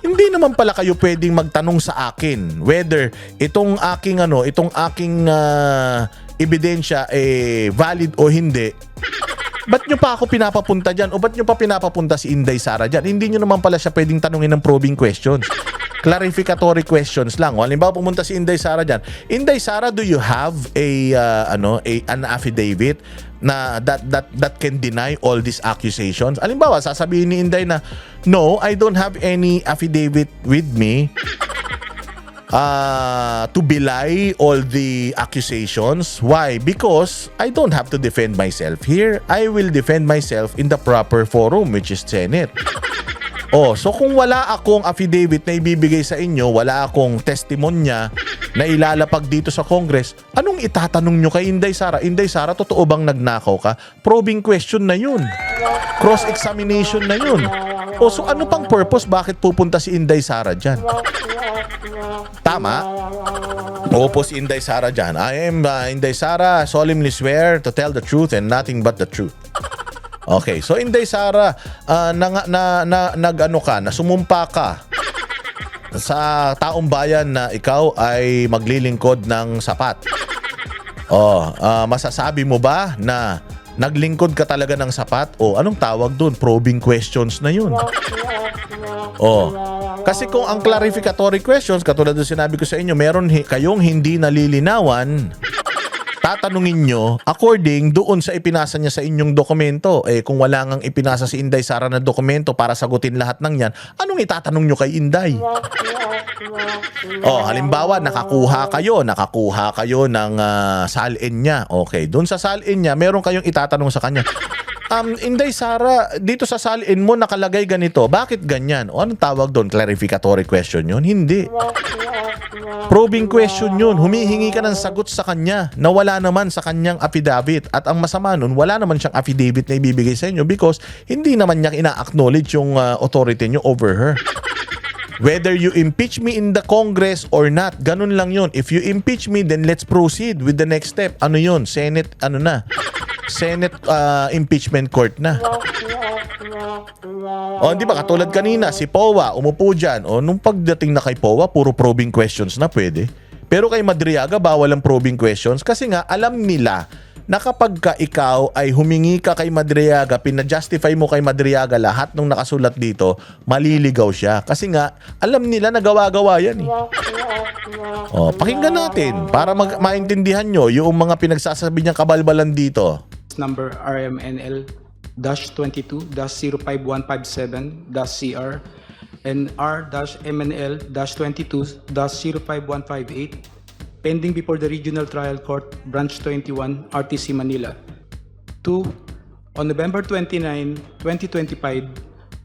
Hindi naman pala kayo pwedeng magtanong sa akin whether itong aking ebidensya valid o hindi. Ba't nyo pa ako pinapapunta dyan? O ba't nyo pa pinapapunta si Inday Sara dyan? Hindi nyo naman pala siya pwedeng tanungin ng probing questions. Clarificatory questions lang. O, halimbawa pumunta si Inday Sara dyan. Inday Sara, do you have an affidavit na that can deny all these accusations? Halimbawa, sasabihin ni Inday na, no, I don't have any affidavit with me to belie all the accusations. Why? Because I don't have to defend myself here. I will defend myself in the proper forum, which is Senate. So kung wala akong affidavit na ibibigay sa inyo, wala akong testimonya na ilalapag dito sa Congress, anong itatanong nyo kay Inday Sara? Inday Sara, totoo bang nagnakaw ka? Probing question na yun. Cross-examination na yun. So ano pang purpose? Bakit pupunta si Inday Sara dyan? Tama? Opo si Inday Sara dyan. I am Inday Sara, solemnly swear to tell the truth and nothing but the truth. Okay, so Inday Sara, sumumpa ka sa taong bayan na ikaw ay maglilingkod ng sapat. Masasabi mo ba na naglingkod ka talaga ng sapat? Anong tawag dun? Probing questions na yun. Kasi kung ang clarificatory questions, katulad ng sinabi ko sa inyo, meron kayong hindi nalilinawan, tatanungin nyo according doon sa ipinasa niya sa inyong dokumento. Kung wala ngang ipinasa si Inday Sara na dokumento para sagutin lahat ng yan, anong itatanong nyo kay Inday? Halimbawa, nakakuha kayo ng salin niya. Okay, doon sa salin niya, meron kayong itatanong sa kanya. Inday Sara, dito sa salin mo nakalagay ganito. Bakit ganyan? O anong tawag doon? Clarificatory question yun? Hindi. Probing question yun. Humihingi ka ng sagot sa kanya na wala naman sa kanyang affidavit. At ang masama nun, wala naman siyang affidavit na ibibigay sa inyo because hindi naman niya ina-acknowledge yung authority niyo over her. Whether you impeach me in the Congress or not, ganun lang yun. If you impeach me, then let's proceed with the next step. Ano yun? Senate, Senate impeachment court na. O, di ba? Katulad kanina, si POA, umupo dyan. O, nung pagdating na kay POA, puro probing questions na pwede. Pero kay Madriaga, bawal ang probing questions kasi nga, alam nila na kapag ka ikaw ay humingi ka kay Madriaga, pinajustify mo kay Madriaga lahat ng nakasulat dito, maliligaw siya. Kasi nga, alam nila na gawa-gawa yan eh. O, pakinggan natin para maintindihan nyo yung mga pinagsasabi niyang kabalbalan dito.
Number RMNL-22-05157-CR and R-MNL-22-05158 pending before the Regional Trial Court, Branch 21, RTC Manila. 2. On November 29, 2025,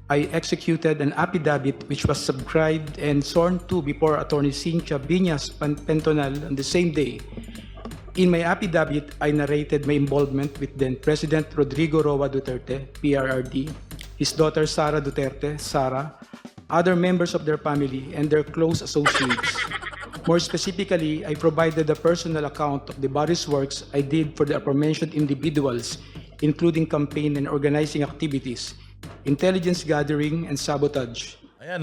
I executed an affidavit which was subscribed and sworn to before Attorney Cynthia Biñas Pentonal on the same day. In my affidavit, I narrated my involvement with then President Rodrigo Roa Duterte, PRRD, his daughter Sara Duterte, Sara, other members of their family, and their close associates. More specifically, I provided a personal account of the various works I did for the aforementioned individuals, including campaign and organizing activities, intelligence gathering, and sabotage.
Ayan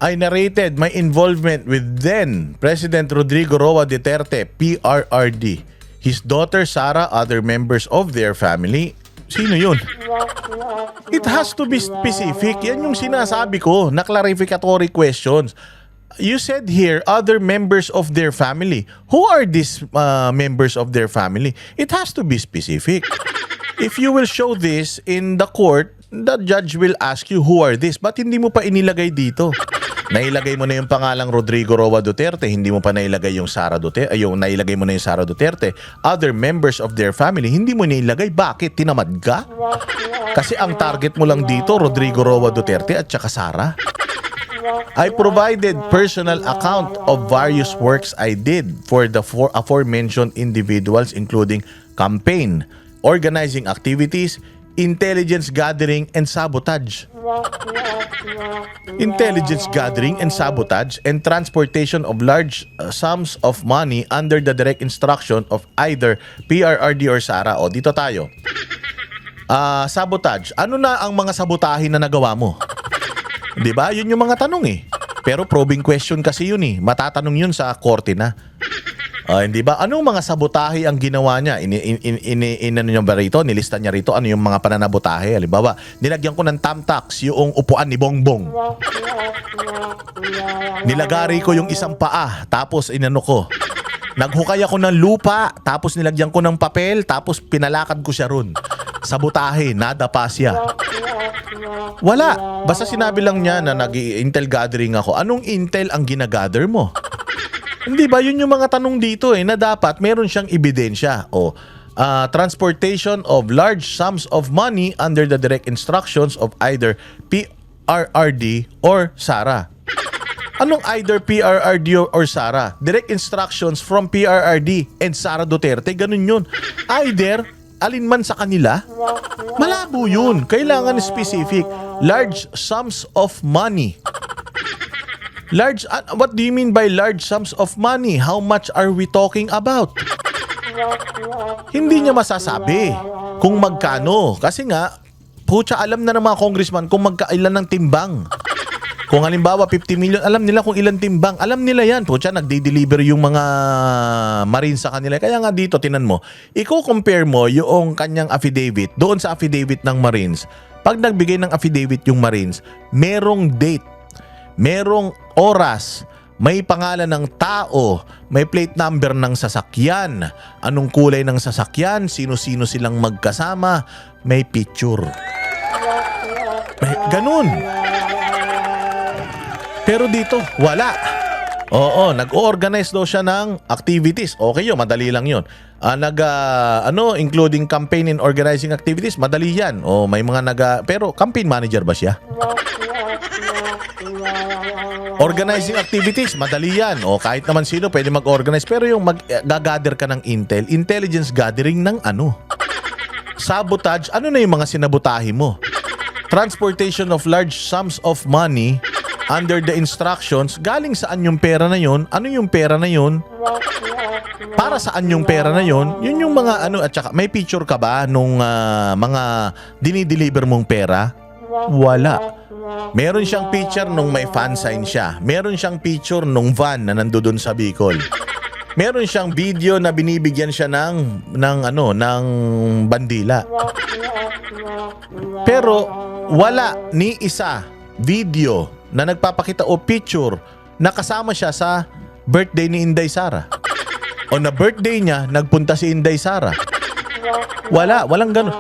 I narrated my involvement with then President Rodrigo Roa Duterte, PRRD, his daughter Sara, other members of their family. Sino yun? It has to be specific. Yan yung sinasabi ko na clarificatory questions. You said here, other members of their family. Who are these members of their family? It has to be specific. If you will show this in the court, the judge will ask you, who are these? Ba't hindi mo pa inilagay dito? Nailagay mo na yung pangalang Rodrigo Roa Duterte, hindi mo pa nailagay yung Sara Duterte, nailagay mo na yung Sara Duterte. Other members of their family, hindi mo nailagay. Bakit? Tinamad ka? Kasi ang target mo lang dito, Rodrigo Roa Duterte at saka Sara. I provided personal account of various works I did for the aforementioned individuals, including campaign, organizing activities, intelligence gathering, and sabotage. Intelligence gathering and sabotage and transportation of large sums of money under the direct instruction of either PRRD or Sara. O, dito tayo. Sabotage. Ano na ang mga sabotahin na nagawa mo? Diba? Yun yung mga tanong eh. Pero probing question kasi yun eh. Matatanong yun sa korte na. Hindi ba? Anong mga sabotahe ang ginawa niya? Ano niya ba rito? Nilista niya rito? Ano yung mga pananabotahe? Halimbawa, nilagyan ko ng tamtax yung upuan ni Bongbong. Nilagari ko yung isang paa, tapos inano ko. Naghukay ako ng lupa, tapos nilagyan ko ng papel, tapos pinalakad ko siya ron. Sabotahe, nadapa siya. Wala. Basta sinabi lang niya na nag-intel gathering ako. Anong intel ang ginagather mo? Hindi ba? Yun yung mga tanong dito na dapat meron siyang ebidensya. Transportation of large sums of money under the direct instructions of either PRRD or Sara. Anong either PRRD or Sara? Direct instructions from PRRD and Sara Duterte. Ganun yun. Either, alinman sa kanila, malabo yun. Kailangan specific. Large sums of money. Large, what do you mean by large sums of money? How much are we talking about? Hindi niya masasabi kung magkano. Kasi nga, pucha, alam na ng mga congressman kung magkailan ng timbang. Kung halimbawa 50 million, alam nila kung ilan timbang. Alam nila yan. Pucha, nagde-deliver yung mga Marines sa kanila. Kaya nga dito, tinan mo, i-compare mo yung kanyang affidavit doon sa affidavit ng Marines. Pag nagbigay ng affidavit yung Marines, merong date, merong oras, may pangalan ng tao, may plate number ng sasakyan, anong kulay ng sasakyan, sino-sino silang magkasama, may picture. Ganun. Pero dito, wala. Oo, nag-organize daw siya ng activities. Okay yun, madali lang yun. Including campaign and organizing activities, madali yan. O may mga pero campaign manager ba siya? Organizing activities, madali yan. O kahit naman sino pwede mag-organize. Pero yung mag-gather ka ng intelligence gathering ng ano? Sabotage, ano na yung mga sinabotahe mo? Transportation of large sums of money under the instructions, galing saan yung pera na yun? Ano yung pera na yun? Para saan yung pera na yun? Yun yung mga at saka may picture ka ba nung mga dinideliver mong pera? Wala. Meron siyang picture nung may fan sign siya. Meron siyang picture nung van na nandoon sa Bicol. Meron siyang video na binibigyan siya ng bandila. Pero wala ni isa video na nagpapakita o picture na kasama siya sa birthday ni Inday Sara. O na birthday niya, nagpunta si Inday Sara. Walang ganun.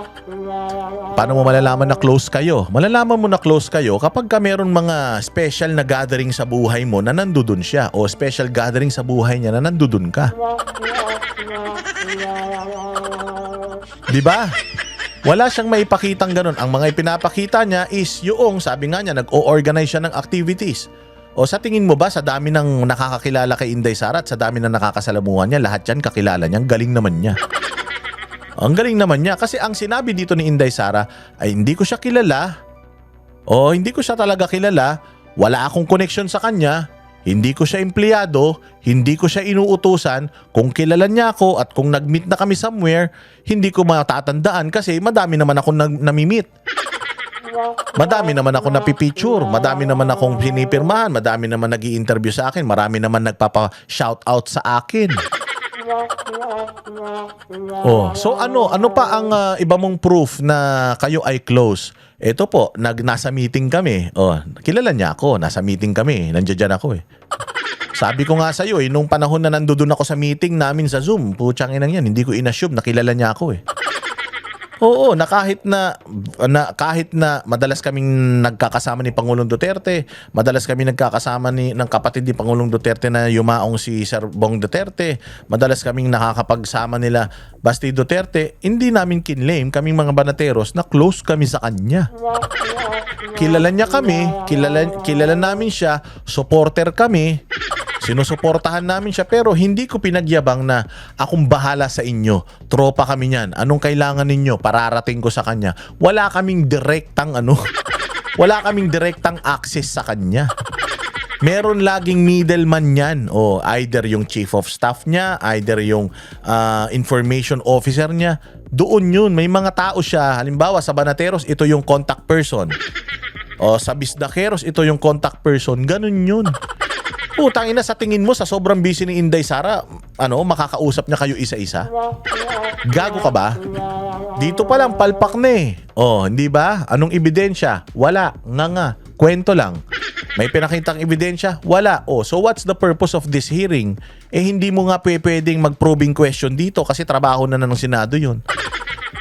Paano mo malalaman na close kayo? Malalaman mo na close kayo kapag meron mga special na gathering sa buhay mo na nandoon siya o special gathering sa buhay niya na nandoon ka. Di ba? Wala siyang maipakitang ganun. Ang mga ipinapakita niya is yung, sabi nga niya, nag-o-organize siya ng activities. O sa tingin mo ba, sa dami ng nakakakilala kay Inday Sara at sa dami ng nakakasalamuhan niya, lahat yan kakilala niya, ang galing naman niya. Ang galing naman niya. Kasi ang sinabi dito ni Inday Sara ay hindi ko siya kilala. O hindi ko siya talaga kilala. Wala akong connection sa kanya. Hindi ko siya empleyado, hindi ko siya inuutusan. Kung kilala niya ako at kung nag-meet na kami somewhere, hindi ko matatandaan kasi madami naman ako nami-meet. Madami naman ako napipicture, madami naman akong pinipirmahan, madami naman nag-i-interview sa akin, marami naman nagpapa-shoutout sa akin. So ano pa ang iba mong proof na kayo ay close? Ito po, nasa meeting kami. Kilala niya ako, nasa meeting kami. Nandiyan ako eh. Sabi ko nga sa'yo nung panahon na nandoon ako sa meeting namin sa Zoom, putsang inang yan, hindi ko inassume na kilala niya ako eh. Oo, na kahit na madalas kaming nagkakasama ni Pangulong Duterte, madalas kami nagkakasama ng kapatid ni Pangulong Duterte na yumaong si Sir Bong Duterte, madalas kaming nakakapagsama nila Basti Duterte, hindi namin kinlaim kaming mga banateros na close kami sa kanya. Kilala niya kami, kilala namin siya, supporter kami, sinusuportahan namin siya, pero hindi ko pinagyabang na akong bahala sa inyo. Tropa kami niyan. Anong kailangan ninyo? Pararating ko sa kanya. Wala kaming direktang wala kaming direktang access sa kanya. Meron laging middleman yan. Either yung chief of staff niya, either yung information officer niya. Doon yun. May mga tao siya. Halimbawa sa Banateros, ito yung contact person. Sa Bisdaqueros, ito yung contact person. Ganun yun. Putang ina, sa tingin mo sa sobrang busy ni Inday Sara, makakausap niya kayo isa-isa? Gago ka ba? Dito pa lang palpak na eh. Hindi ba? Anong ebidensya? Wala. Nga. Kwento lang. May pinakitang ebidensya? Wala. So what's the purpose of this hearing? Hindi mo nga pwedeng mag-probing question dito kasi trabaho na ng Senado yun.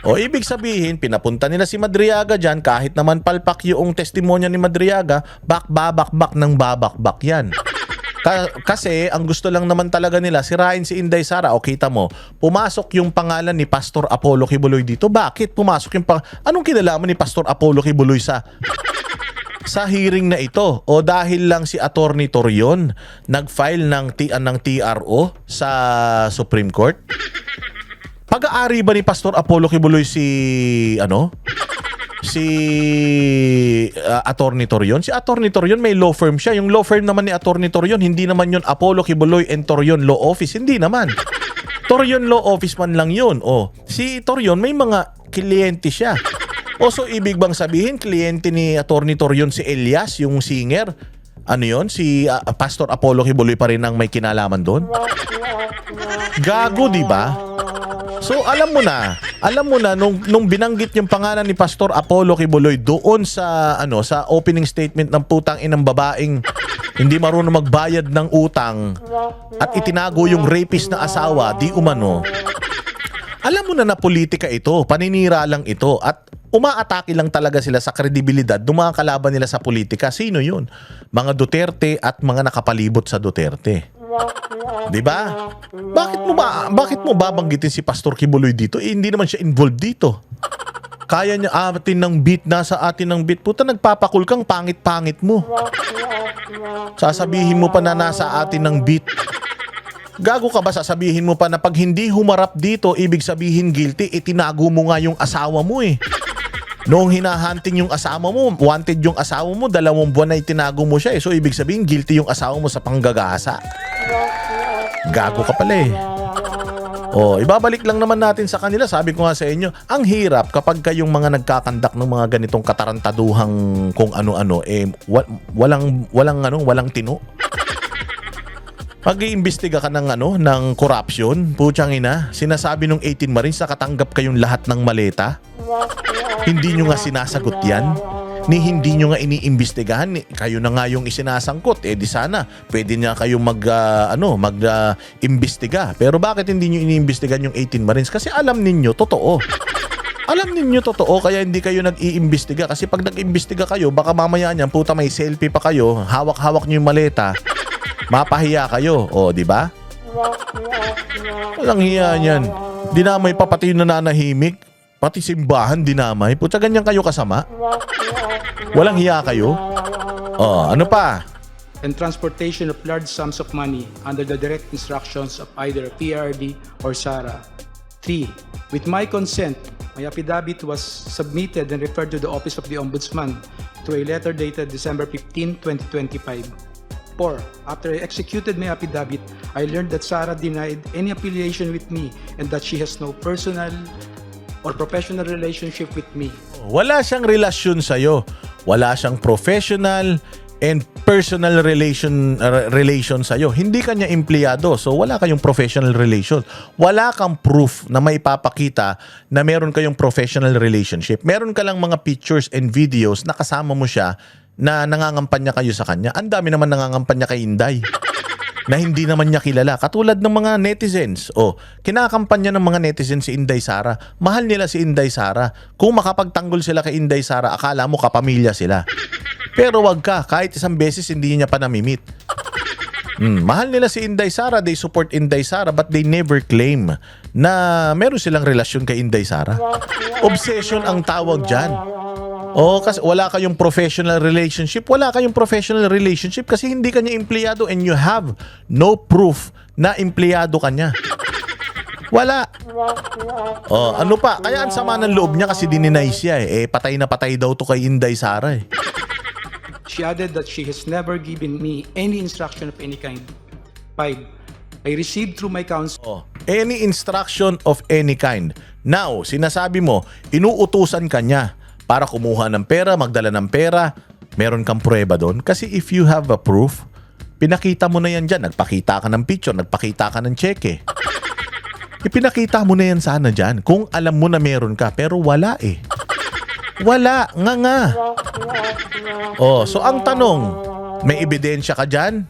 Ibig sabihin, pinapunta nila si Madriaga dyan, kahit naman palpak yung testimonya ni Madriaga, babakbak ng babakbak yan. Kasi ang gusto lang naman talaga nila, sirain si Inday Sara. Kita mo, pumasok yung pangalan ni Pastor Apollo Kibuloy dito. Bakit pumasok yung anong kinalaman ni Pastor Apollo Kibuloy sa hearing na ito? Dahil lang si Attorney Torion nag-file ng TRO sa Supreme Court? Pag-aari ba ni Pastor Apollo Kibuloy si Attorney Torion? Si Attorney Torion may law firm siya. Yung law firm naman ni Attorney Torion, hindi naman yun Apollo Kibuloy and Torion Law Office. Hindi naman. Torion Law Office man lang yun. Si Torion may mga kliyente siya. So ibig bang sabihin, kliyente ni Attorney Torion si Elias, yung singer? Si Pastor Apollo Kibuloy pa rin ang may kinalaman doon? Gago, di ba? So alam mo na nung binanggit yung pangalan ni Pastor Apollo Kibuloy doon sa sa opening statement ng putang inang babaeng hindi marunong magbayad ng utang at itinago yung rapist na asawa, di umano. Alam mo na politika ito, paninira lang ito at umaatake lang talaga sila sa kredibilidad ng mga kalaban nila sa politika. Sino yun? Mga Duterte at mga nakapalibot sa Duterte. 'Di ba? Bakit mo babanggitin si Pastor Kibuloy dito? Hindi naman siya involved dito. Kaya niya atin ng beat, nasa atin ng beat. Puta, nagpapakul kang pangit-pangit mo. Sasabihin mo pa na nasa atin ng beat. Gago ka ba, sasabihin mo pa na pag hindi humarap dito, ibig sabihin guilty, itinago mo nga yung asawa mo eh. Noong hinahunting yung asawa mo, wanted yung asawa mo, 2 buwan na itinago mo siya eh. So ibig sabihin guilty yung asawa mo sa panggagasa. Gago ka pala eh. Oh, ibabalik lang naman natin sa kanila. Sabi ko nga sa inyo, ang hirap kapag kayong mga nagkakandak ng mga ganitong katarantaduhang kung ano-ano eh walang tino. Pag-iimbestiga ka ng ng corruption, putyang ina, sinasabi nung 18 Marines nakatanggap kayong lahat ng maleta. Hindi nyo nga sinasagot yan. Ni hindi nyo nga iniimbestigahan. Kayo na nga yung isinasangkot. Eh di sana, pwede niya kayong mag-imbestiga. Pero bakit hindi nyo iniimbestigahan yung 18 Marines? Kasi alam ninyo, totoo. Alam ninyo totoo, kaya hindi kayo nag-iimbestiga. Kasi pag nag-iimbestiga kayo, baka mamaya niyan, puta may selfie pa kayo, hawak-hawak nyo yung maleta, mapahiya kayo. O, di ba? Walang hiya niyan. Dinamay pa pati yung nananahimik. Pati simbahan dinamay. Puta, ganyan kayo kasama? Walang hiya kayo? Oh, ano pa?
And transportation of large sums of money under the direct instructions of either PRD or SARA. 3. With my consent, my affidavit was submitted and referred to the Office of the Ombudsman through a letter dated December 15, 2025. 4. After I executed my affidavit, I learned that Sarah denied any affiliation with me and that she has no personal or professional relationship with me.
Wala siyang relasyon sa'yo. Wala siyang professional and personal relation sa'yo. Hindi kanya empleyado. So wala kayong professional relation. Wala kang proof na may papakita na meron kayong professional relationship. Meron ka lang mga pictures and videos na kasama mo siya na nangangampanya kayo sa kanya. Ang dami naman nangangampanya kay Inday na hindi naman niya kilala. Katulad ng mga netizens. O, kinakampanya ng mga netizens si Inday Sara. Mahal nila si Inday Sara. Kung makapagtanggol sila kay Inday Sara, akala mo kapamilya sila. Pero wag ka, kahit isang beses hindi niya pa namimit. Mahal nila si Inday Sara, they support Inday Sara, but they never claim na meron silang relasyon kay Inday Sara. Obsession ang tawag dyan. Kasi wala kayong professional relationship. Wala kayong professional relationship kasi hindi kanya empleyado and you have no proof na empleyado kanya. Wala. Ano pa? Kaya ang sama ng loob niya kasi dininay siya eh. Patay na patay daw to kay Inday Sara eh.
She added that she has never given me any instruction of any kind. 5. I received through my counsel.
Any instruction of any kind. Now, sinasabi mo, inuutusan ka niya para kumuha ng pera, magdala ng pera, meron kang pruweba doon. Kasi if you have a proof, pinakita mo na yan dyan. Nagpakita ka ng picture, nagpakita ka ng cheque. Ipinakita mo na yan sana dyan kung alam mo na meron ka. Pero wala eh. Wala. Nga. So ang tanong, may ebidensya ka dyan?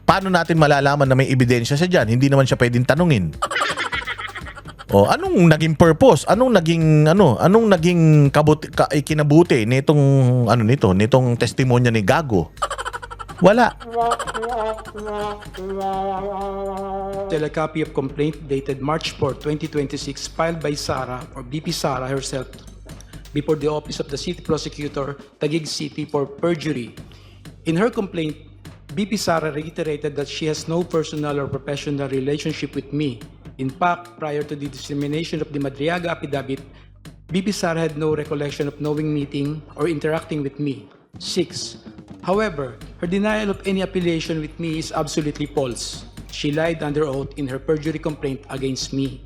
Paano natin malalaman na may ebidensya siya dyan? Hindi naman siya pwedeng tanungin. Anong naging purpose? Anong naging kinabuti nitong testimonya ni Gago? Wala.
A copy of complaint dated March 4, 2026 filed by Sarah or BP Sarah herself before the Office of the City Prosecutor, Taguig City for perjury. In her complaint, BP Sarah reiterated that she has no personal or professional relationship with me. In fact, prior to the dissemination of the Madriaga affidavit, BP Sara had no recollection of knowing, meeting, or interacting with me. 6. However, her denial of any affiliation with me is absolutely false. She lied under oath in her perjury complaint against me.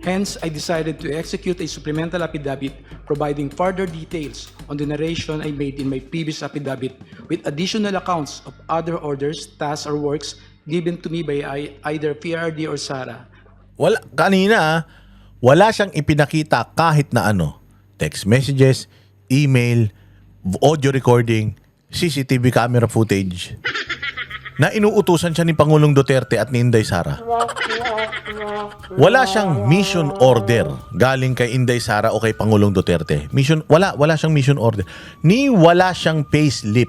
Hence, I decided to execute a supplemental affidavit providing further details on the narration I made in my previous affidavit with additional accounts of other orders, tasks, or works given to me by either PRD or Sara.
Wala siyang ipinakita kahit na text messages, email, audio recording, CCTV camera footage. na inuutusan siya ni Pangulong Duterte at ni Inday Sara. Wala siyang mission order galing kay Inday Sara o kay Pangulong Duterte. Wala siyang mission order. Ni wala siyang payslip.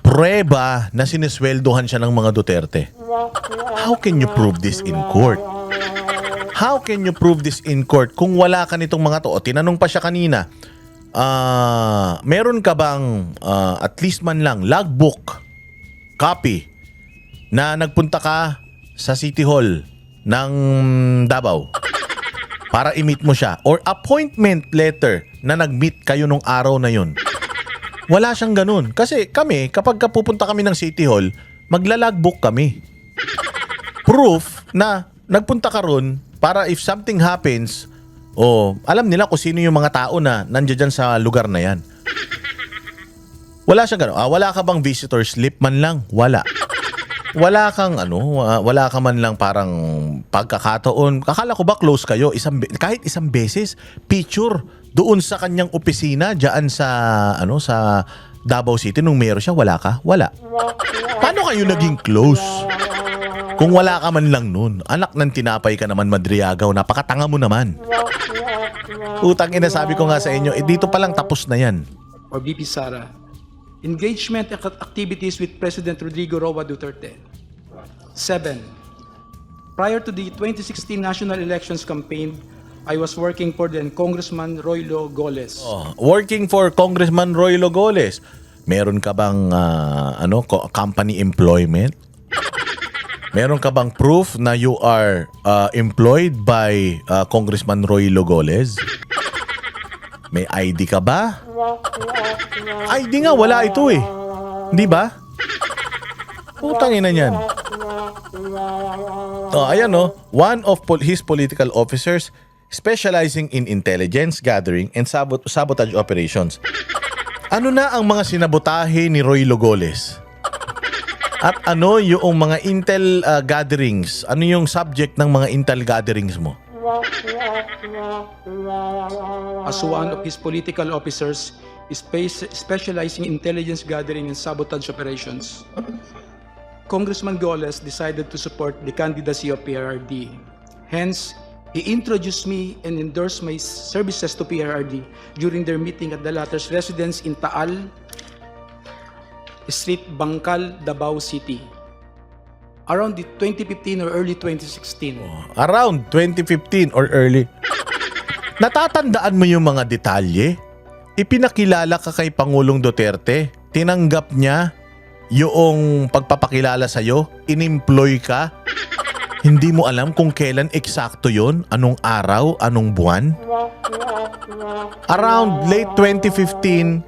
Prueba na sinisweldohan siya ng mga Duterte. How can you prove this in court? How can you prove this in court kung wala ka nitong mga to? O, tinanong pa siya kanina, meron ka bang at least man lang logbook copy na nagpunta ka sa City Hall ng Davao para i-meet mo siya, or appointment letter na nag-meet kayo nung araw na yun? Wala siyang ganun. Kasi kami, kapag pupunta kami ng City Hall, magla-logbook kami. Proof na nagpunta ka ron para if something happens, alam nila kung sino yung mga tao na nandiyan dyan sa lugar na yan. Wala siyang gano'n. Wala ka bang visitor slip man lang? Wala. Wala kang wala ka man lang parang pagkakataon. Akala ko ba close kayo? Kahit isang beses, picture doon sa kanyang opisina diyan sa sa Davao City nung mayor siya, wala ka? Wala. Paano kayo naging close? Kung wala ka man lang nun, anak ng tinapay ka naman, Madriagaw, napakatanga mo naman. Utang ina, sabi ko nga sa inyo, dito pa lang tapos na yan.
Or VP Sara. Engagement activities with President Rodrigo Roa Duterte. 7. Prior to the 2016 national elections campaign, I was working for then Congressman Roylo Goles.
Working for Congressman Roylo Goles. Meron ka bang company employment? Meron ka bang proof na you are employed by Congressman Roylo Goles? May ID ka ba? ID nga, wala ito eh. Di ba? Putangin na yan. Ayan one of his political officers specializing in intelligence gathering and sabotage operations. Ano na ang mga sinabotahe ni Roylo Goles? At ano yung mga intel gatherings? Ano yung subject ng mga intel gatherings mo?
As one of his political officers is specializing in intelligence gathering and sabotage operations, Congressman Goles decided to support the candidacy of PRRD. Hence, he introduced me and endorsed my services to PRRD during their meeting at the latter's residence in Taal Street, Bangkal, Davao City. Around the 2015 or early 2016.
Around 2015 or early. Natatandaan mo yung mga detalye? Ipinakilala ka kay Pangulong Duterte, tinanggap niya yung pagpapakilala sa'yo, in-employ ka, hindi mo alam kung kailan eksakto yon, anong araw, anong buwan? Around late 2015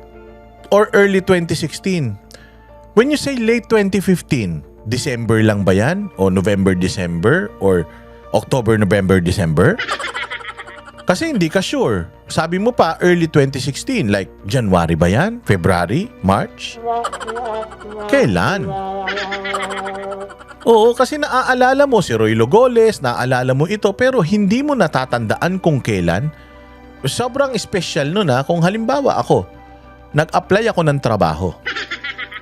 or early 2016. When you say late 2015, December lang ba yan? O November, December? Or October, November, December? Kasi hindi ka sure. Sabi mo pa early 2016, like January ba yan? February? March? Kailan? Oo, kasi naaalala mo si Roylo Goles, naaalala mo ito, pero hindi mo natatandaan kung kailan. Sobrang special nun kung halimbawa ako, nag-apply ako ng trabaho.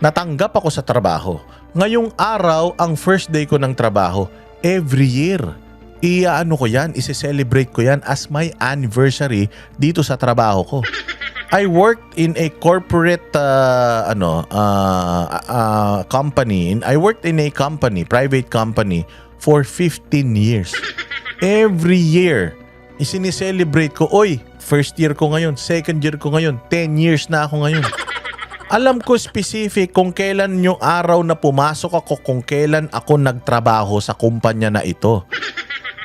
Natanggap ako sa trabaho. Ngayong araw, ang first day ko ng trabaho, every year, ko yan, isi-celebrate ko yan as my anniversary dito sa trabaho ko. I worked in a corporate company. I worked in a company, private company, for 15 years. Every year, isini-celebrate ko, first year ko ngayon, second year ko ngayon, 10 years na ako ngayon. Alam ko specific kung kailan yung araw na pumasok ako, kung kailan ako nagtrabaho sa kumpanya na ito.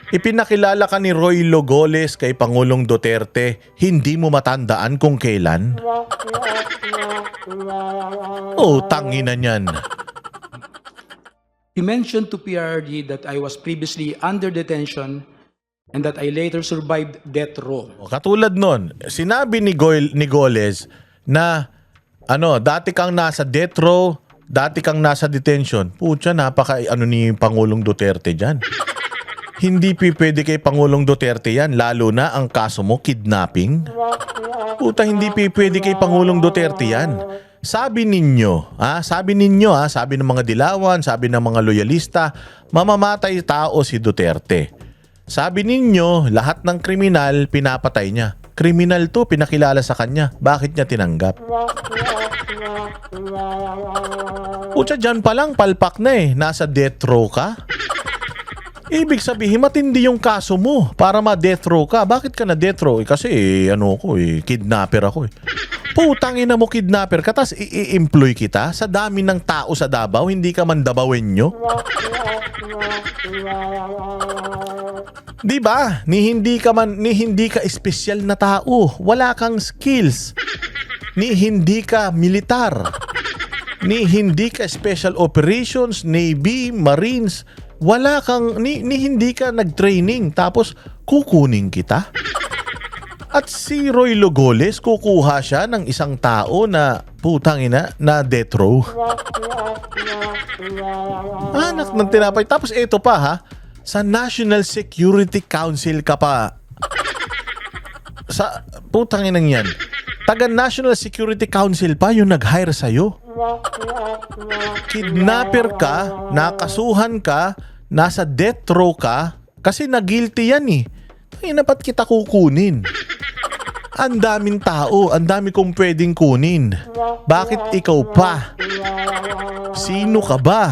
Ipinakilala ka ni Roylo Goles kay Pangulong Duterte, hindi mo matandaan kung kailan? Tangina niyan.
He mentioned to PRRD that I was previously under detention and that I later survived death row.
Katulad nun, sinabi ni Goles na dati kang nasa death row, dati kang nasa detention. Pucha, ni Pangulong Duterte dyan. Hindi pwede kay Pangulong Duterte yan, lalo na ang kaso mo, kidnapping. Puta, hindi pwede kay Pangulong Duterte yan. sabi ninyo, sabi ng mga dilawan, sabi ng mga loyalista, mamamatay tao si Duterte. Sabi ninyo, lahat ng kriminal pinapatay niya. Kriminal to, pinakilala sa kanya. Bakit niya tinanggap? Pucha, dyan pa lang, palpak na eh. Nasa death row ka? Ibig sabihin, matindi yung kaso mo para ma-death row ka. Bakit ka na death row? Kasi, kidnapper ako eh. Putang ina mo, kidnapper ka, tas i-employ kita sa dami ng tao sa Davao, hindi ka man Davaoenyo? Di ba? Ni hindi ka espesyal na tao. Wala kang skills. Ni hindi ka militar. Ni hindi ka special operations, Navy, Marines. Wala kang ni hindi ka nag-training tapos kukunin kita. At si Roy Logoles, kukuha siya ng isang tao na putang ina na death row. Anak ng tinapay. Tapos ito pa ha, sa National Security Council ka pa. Sa putang inang yan. Taga National Security Council pa yung nag-hire sa'yo. Kidnapper ka, nakasuhan ka, nasa death row ka, kasi na-guilty yan eh. Ba't kita kukunin? Ang daming tao, ang dami kong pwedeng kunin. Bakit ikaw pa? Sino ka ba?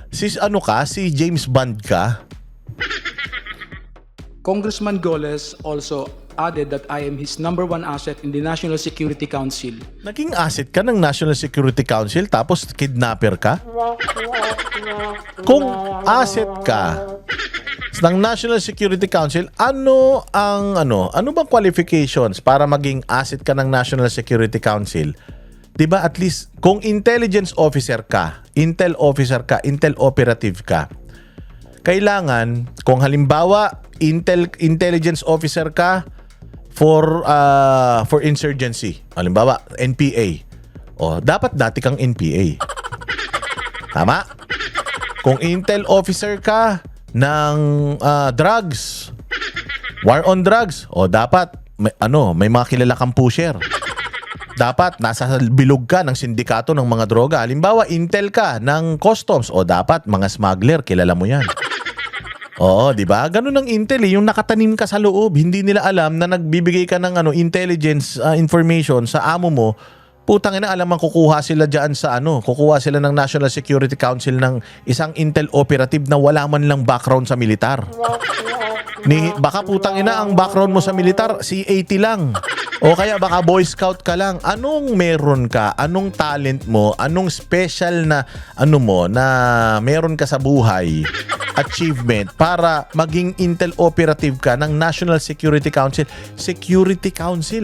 Si James Bond ka?
Congressman Goles also added that I am his number one asset in the National Security Council.
Naging asset ka ng National Security Council tapos kidnapper ka? Kung asset ka ng National Security Council, ano bang qualifications para maging asset ka ng National Security Council? 'Di ba at least kung intelligence officer ka, intel operative ka. Kailangan kung halimbawa intelligence officer ka for insurgency. Halimbawa, NPA. Dapat dati kang NPA. Tama? Kung intel officer ka ng drugs, war on drugs, dapat may mga kilala kang pusher. Dapat nasa bilog ka ng sindikato ng mga droga. Halimbawa, intel ka ng customs, dapat mga smuggler, kilala mo yan. Oo, di ba? Ganun ang intel yung nakatanim ka sa loob. Hindi nila alam na nagbibigay ka ng intelligence information sa amo mo. Putang ina, alam ang kukuha sila diyan sa kukuha sila ng National Security Council ng isang intel operative na wala man lang background sa militar. Baka putang ina ang background mo sa militar, C80 lang. O kaya baka Boy Scout ka lang. Anong meron ka? Anong talent mo? Anong special na na meron ka sa buhay? Achievement para maging intel operative ka ng National Security Council. Security Council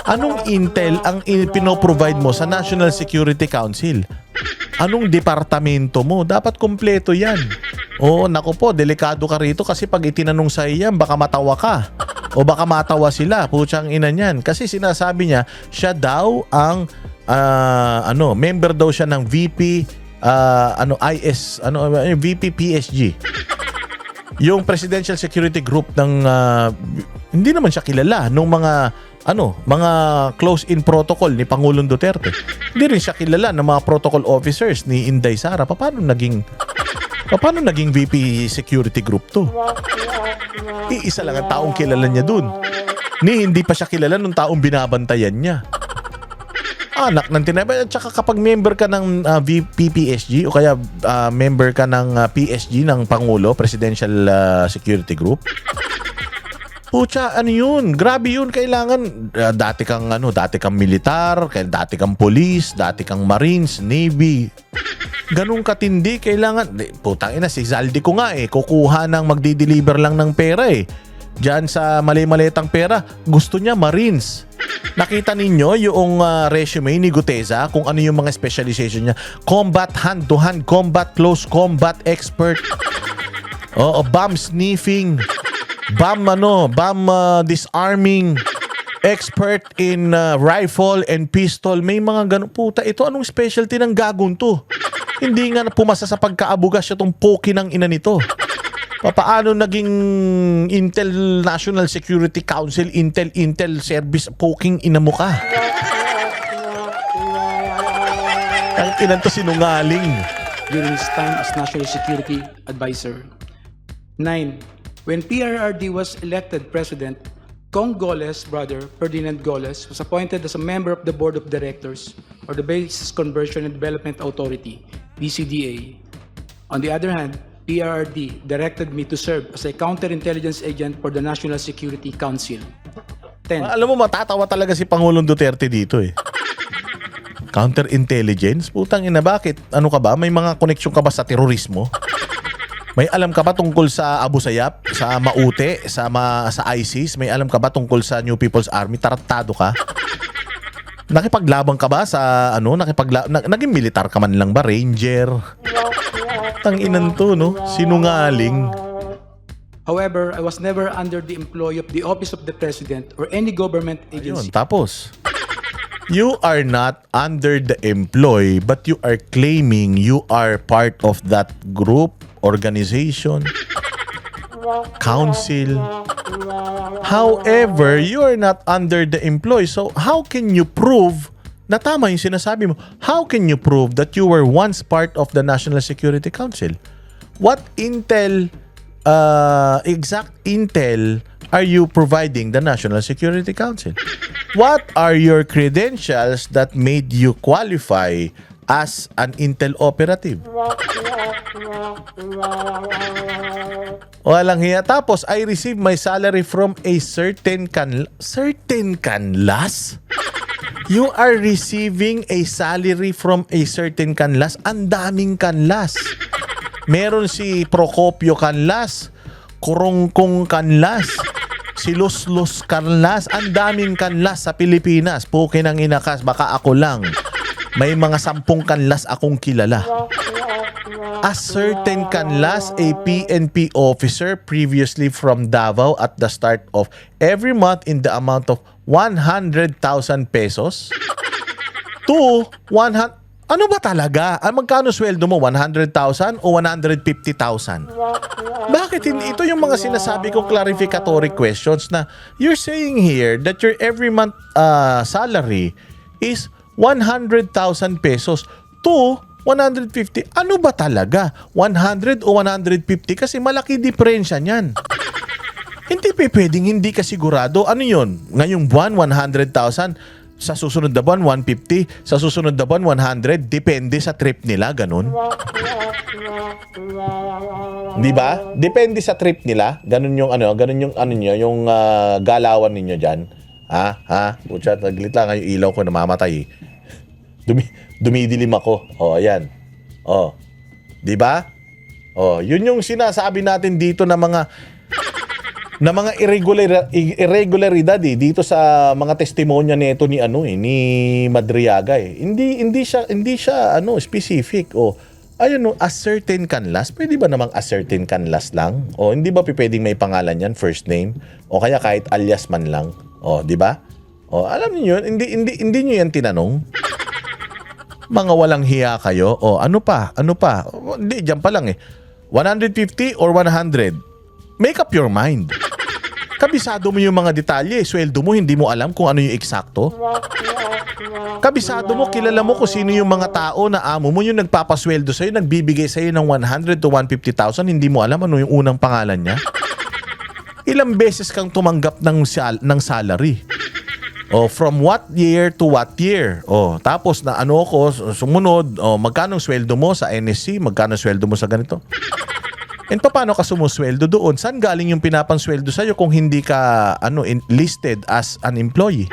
Anong intel ang pinoprovide mo sa National Security Council? Anong departamento mo? Dapat kompleto yan. Oo, naku po, delikado ka rito kasi pag itinanong sa iyan, baka matawa ka. O baka matawa sila, putsang ina niyan. Kasi sinasabi niya, siya daw ang member daw siya ng VP VP PSG. Yung Presidential Security Group ng hindi naman siya kilala nung mga close-in protocol ni Pangulong Duterte. Hindi rin siya kilala ng mga protocol officers ni Inday Sara. Paano naging VP Security Group to? Iisa lang ang taong kilala niya dun. Hindi pa siya kilala nung taong binabantayan niya. Anak ng tinapay. At saka kapag member ka ng VPPSG o kaya member ka ng PSG ng Pangulo, Presidential Security Group, pucha, yun? Grabe yun. Kailangan dati kang militar, dati kang police, dati kang Marines, Navy. Ganun katindi. Kailangan, putang ina, si Zaldi ko nga kukuha ng magdi-deliver lang ng pera Diyan sa mali-maletang pera, gusto niya Marines. Nakita ninyo yung resume ni Guteza kung ano yung mga specialization niya. Combat hand-to-hand, combat close combat expert. Bomb sniffing, bomb disarming, expert in rifle and pistol. May mga ganun. Puta, ito anong specialty ng gagong to? Hindi nga pumasa sa pagkaabugas itong poki ng ina nito. Paano naging Intel National Security Council, Intel Service, poking ina mo ka? Ang inan to sinungaling.
during his time as National Security Advisor. 9. When PRRD was elected president, Kong Goles' brother, Ferdinand Goles, was appointed as a member of the Board of Directors for the Basis Conversion and Development Authority, BCDA. On the other hand, PRRD directed me to serve as a counterintelligence agent for the National Security Council. 10.
Alam mo, matatawa talaga si Pangulong Duterte dito eh. Counterintelligence? Putang ina, bakit? Ano ka ba? May mga koneksyon ka ba sa terorismo? May alam ka ba tungkol sa Abu Sayyaf, sa Maute, sa ISIS? May alam ka ba tungkol sa New People's Army? Taratado ka? Nakipaglabang ka ba sa naging militar ka man lang ba? Ranger? Tanginan to, no? Sinungaling.
However, I was never under the employ of the Office of the President or any government agency.
Ayun, tapos, you are not under the employ but you are claiming you are part of that group, organization, council. However, you are not under the employ. So, how can you prove na tama yung sinasabi mo? How can you prove that you were once part of the National Security Council? What exact intel are you providing the National Security Council? What are your credentials that made you qualify as an intel operative? Walang hiya. Tapos, I received my salary from a certain canlas? You are receiving a salary from a certain canlas? Ang daming canlas. Meron si Procopio Canlas, Kurongkong Canlas, si Los Canlas. Ang daming canlas sa Pilipinas. Pukin ang inakas, baka ako lang. May mga 10 canlas akong kilala. A certain canlas, a PNP officer previously from Davao at the start of every month in the amount of 100,000 pesos to 100. Ano ba talaga? Magkano sweldo mo? 100,000 o 150,000? Bakit hindi? Ito yung mga sinasabi kong clarificatory questions na you're saying here that your every month salary is 100,000 pesos to 150. Ano ba talaga? 100 o 150? Kasi malaki diferensya niyan. Hindi pwedeng hindi ka sigurado. Ano yun? Ngayong buwan, 100,000. Sa susunod na buwan, 150. Sa susunod na buwan, 100. Depende sa trip nila, ganun. Di ba? Depende sa trip nila. Ganun yung yung galawan ninyo diyan. Pucha, taglit lang yung ilaw ko, namamatay. Dumidilim ako. Ayan. Di ba? Yun yung sinasabi natin dito na mga irregularidad dito sa mga testimonya nito ni Madriaga Hindi siya specific a certain canlas. Pwede ba namang a certain canlas lang? Hindi ba pwedeng may pangalan yan, first name? O kaya kahit alias man lang? Di ba? Alam niyo yun, hindi niyo yan tinanong. Mga walang hiya kayo. Ano pa? Hindi, diyan pa lang 150 or 100? Make up your mind. Kabisado mo yung mga detalye. Sweldo mo, hindi mo alam kung ano yung eksakto. Kabisado mo, kilala mo kung sino yung mga tao na amo mo yung nagpapasweldo sa'yo, nagbibigay sa'yo ng 100 to 150,000, hindi mo alam ano yung unang pangalan niya. Ilang beses kang tumanggap ng salary. From what year to what year? Tapos na sumunod, magkano sweldo mo sa NSC, magkano sweldo mo sa ganito? And paano ka sumusweldo doon? Saan galing yung pinapansweldo sa'yo kung hindi ka listed as an employee?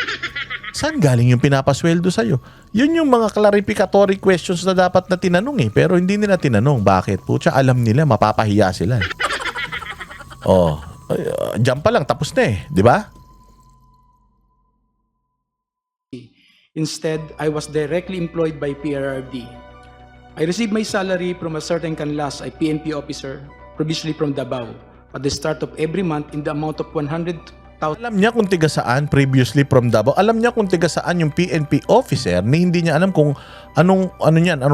Saan galing yung pinapasweldo sa'yo? Yun yung mga clarificatory questions na dapat na tinanong pero hindi nila tinanong. Bakit? Pucha, alam nila, mapapahiya sila. Diyan pa lang, tapos na di ba?
Instead, I was directly employed by PRRD. I received my salary from a certain canlas, a PNP officer, previously from Davao, at the start of every month in the amount of 100,000.
Alam niya kung tiga saan, previously from Davao. Alam niya kung tiga saan yung PNP officer na hindi niya alam kung anong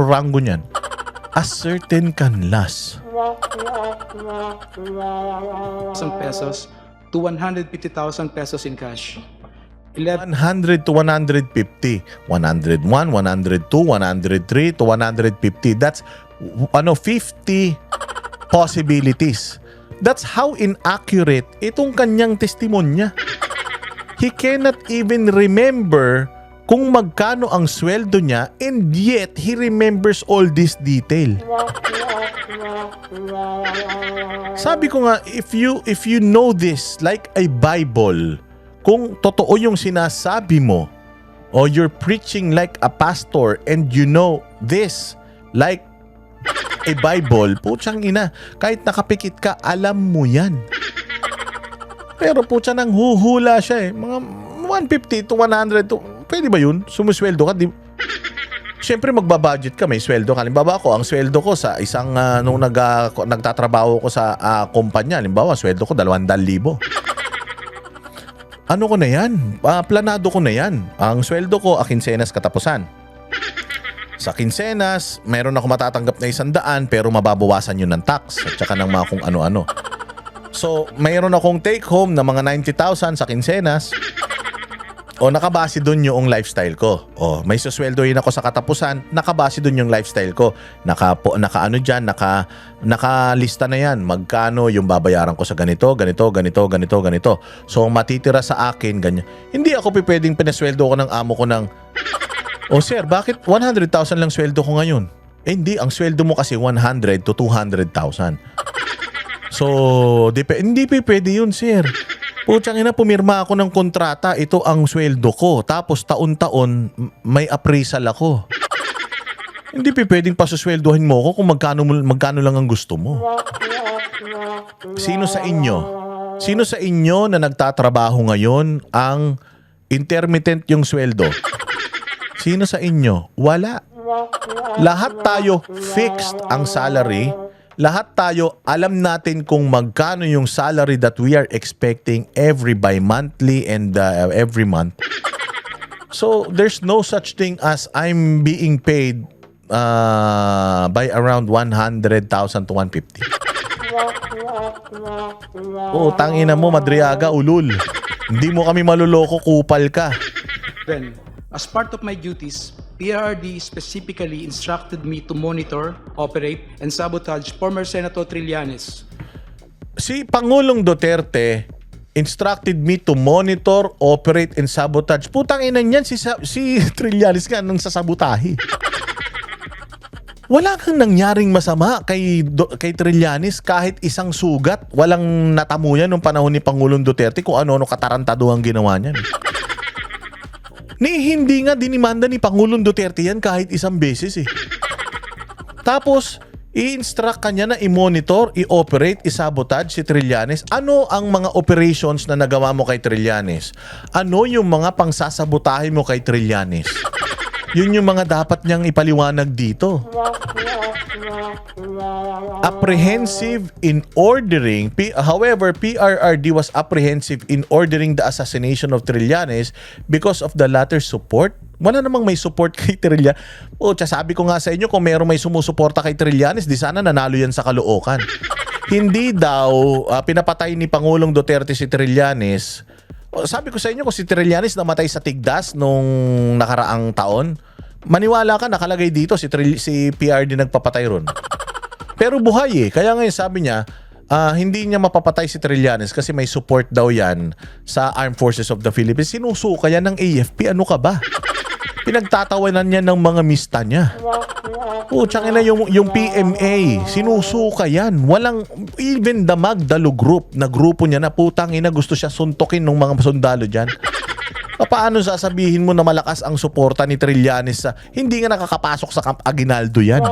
rango niyan. A certain canlas.
Pesos to 150,000 pesos in cash.
100 to 150. 101, 102, 103 to 150. That's 50 possibilities. That's how inaccurate itong kanyang testimonya. He cannot even remember kung magkano ang sweldo niya, and yet he remembers all this detail. Sabi ko nga, if you know this like a Bible, kung totoo yung sinasabi mo, or you're preaching like a pastor and you know this like a Bible, putsang ina, kahit nakapikit ka, alam mo yan. Pero putsa nang huhula siya eh. Mga 150 to 100 to, pwede ba yun? Sumusweldo ka? Siyempre magbabudget ka, may sweldo ka. Halimbawa ako, ang sweldo ko sa isang, nung nagtatrabaho ko sa kumpanya, halimbawa, sweldo ko 200,000. Ano ko na yan? Planado ko na yan. Ang sweldo ko, kinsenas katapusan. Sa kinsenas, meron ako matatanggap na 100 pero mababawasan yun ng tax at saka ng mga kung ano-ano. So, mayroon akong take home na mga 90,000 sa kinsenas. O nakabase doon yung lifestyle ko. O may susweldohin ako sa katapusan, nakabase doon yung lifestyle ko. Nakalista na yan. Magkano yung babayaran ko sa ganito. So matitira sa akin ganyan. Hindi ako pwedeng pinasweldo ko ng amo ko ng, o sir, bakit 100,000 lang sweldo ko ngayon? Eh hindi, ang sweldo mo kasi 100 to 200,000. So, hindi pwede yun, sir. Putsang ina, pumirma ako ng kontrata, ito ang sweldo ko. Tapos taon-taon, may appraisal ako. Hindi pwedeng pasusweldohin mo ako kung magkano lang ang gusto mo. Sino sa inyo na nagtatrabaho ngayon ang intermittent yung sweldo? Sino sa inyo? Wala. Lahat tayo fixed ang salary. Lahat tayo alam natin kung magkano yung salary that we are expecting every bi-monthly and every month. So there's no such thing as I'm being paid by around 100,000 to 150. Oh, tangina mo, Madriaga, ulul. Hindi mo kami maluloko, kupal ka.
Then, as part of my duties, PRRD specifically instructed me to monitor, operate, and sabotage former Senator Trillanes.
Si Pangulong Duterte instructed me to monitor, operate, and sabotage. Putang ina niyan, si Trillanes ka nang sasabotahe. Wala kang nangyaring masama kay Trillanes, kahit isang sugat. Walang natamo yan nung panahon ni Pangulong Duterte kung ano-ano katarantado ang ginawa niyan. Hindi nga dinimanda ni Pangulong Duterte yan kahit isang beses eh. Tapos, i-instruct kanya na i-monitor, i-operate, i-sabotage si Trillanes. Ano ang mga operations na nagawa mo kay Trillanes? Ano yung mga pangsasabotahe mo kay Trillanes? Yun yung mga dapat niyang ipaliwanag dito. Apprehensive in ordering, however, PRRD was apprehensive in ordering the assassination of Trillanes because of the latter's support. Wala namang may support kay Trillanes. Sabi ko nga sa inyo, kung meron may sumusuporta kay Trillanes, di sana nanalo yan sa Caloocan. Hindi daw pinapatay ni Pangulong Duterte si Trillanes. Sabi ko sa inyo, kung si Trillanes namatay sa Tigdas nung nakaraang taon, maniwala ka, nakalagay dito si PRD nagpapatay ron. Pero buhay eh. Kaya ngayon sabi niya, hindi niya mapapatay si Trillanes kasi may support daw yan sa Armed Forces of the Philippines. Sinusuka yan ng AFP. Ano ka ba? Pinagtatawanan niya ng mga mista niya. Tsaka na yung PMA, sinusuka yan. Walang, even the Magdalo Group, na grupo niya na putang ina, gusto siya suntukin ng mga sundalo dyan. Paano sasabihin mo na malakas ang suporta ni Trillanes sa hindi nga nakakapasok sa Camp Aguinaldo yan?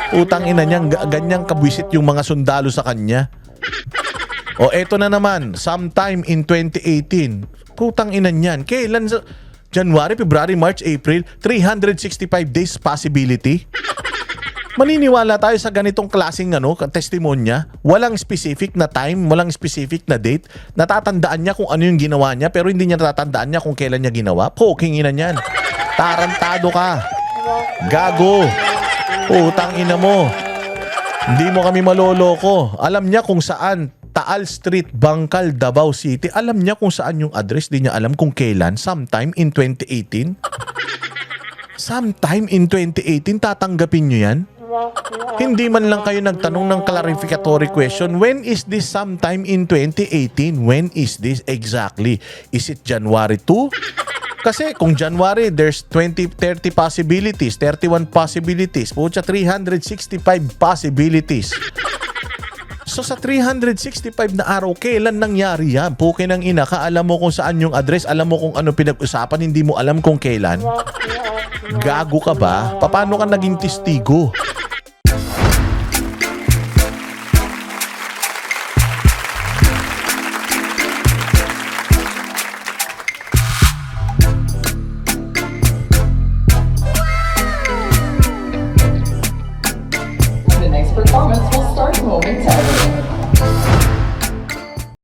Utang ina niyang ganyang kabwisit yung mga sundalo sa kanya. Eto na naman, sometime in 2018, putang ina niyan. Kailan sa January, February, March, April, 365 days possibility. Maniniwala tayo sa ganitong klaseng testimonya. Walang specific na time, walang specific na date. Natatandaan niya kung ano yung ginawa niya, pero hindi niya natatandaan niya kung kailan niya ginawa. Poking ina niyan. Tarantado ka. Gago. Utang ina mo. Hindi mo kami maloloko. Alam niya kung saan Taal Street, Bangkal, Davao City. Alam niya kung saan yung address, di niya alam kung kailan. Sometime in 2018. Sometime in 2018, tatanggapin niyo yan? Hindi man lang kayo nagtanong ng clarificatory question. When is this sometime in 2018? When is this exactly? Is it January 2? Kasi kung January, there's 20, 30 possibilities, 31 possibilities. Pucha, 365 possibilities. So sa 365 na araw, kailan nangyari yan? Puke ng ina ka, alam mo kung saan yung address, alam mo kung ano pinag-usapan, hindi mo alam kung kailan. Gago ka ba? Paano ka naging testigo?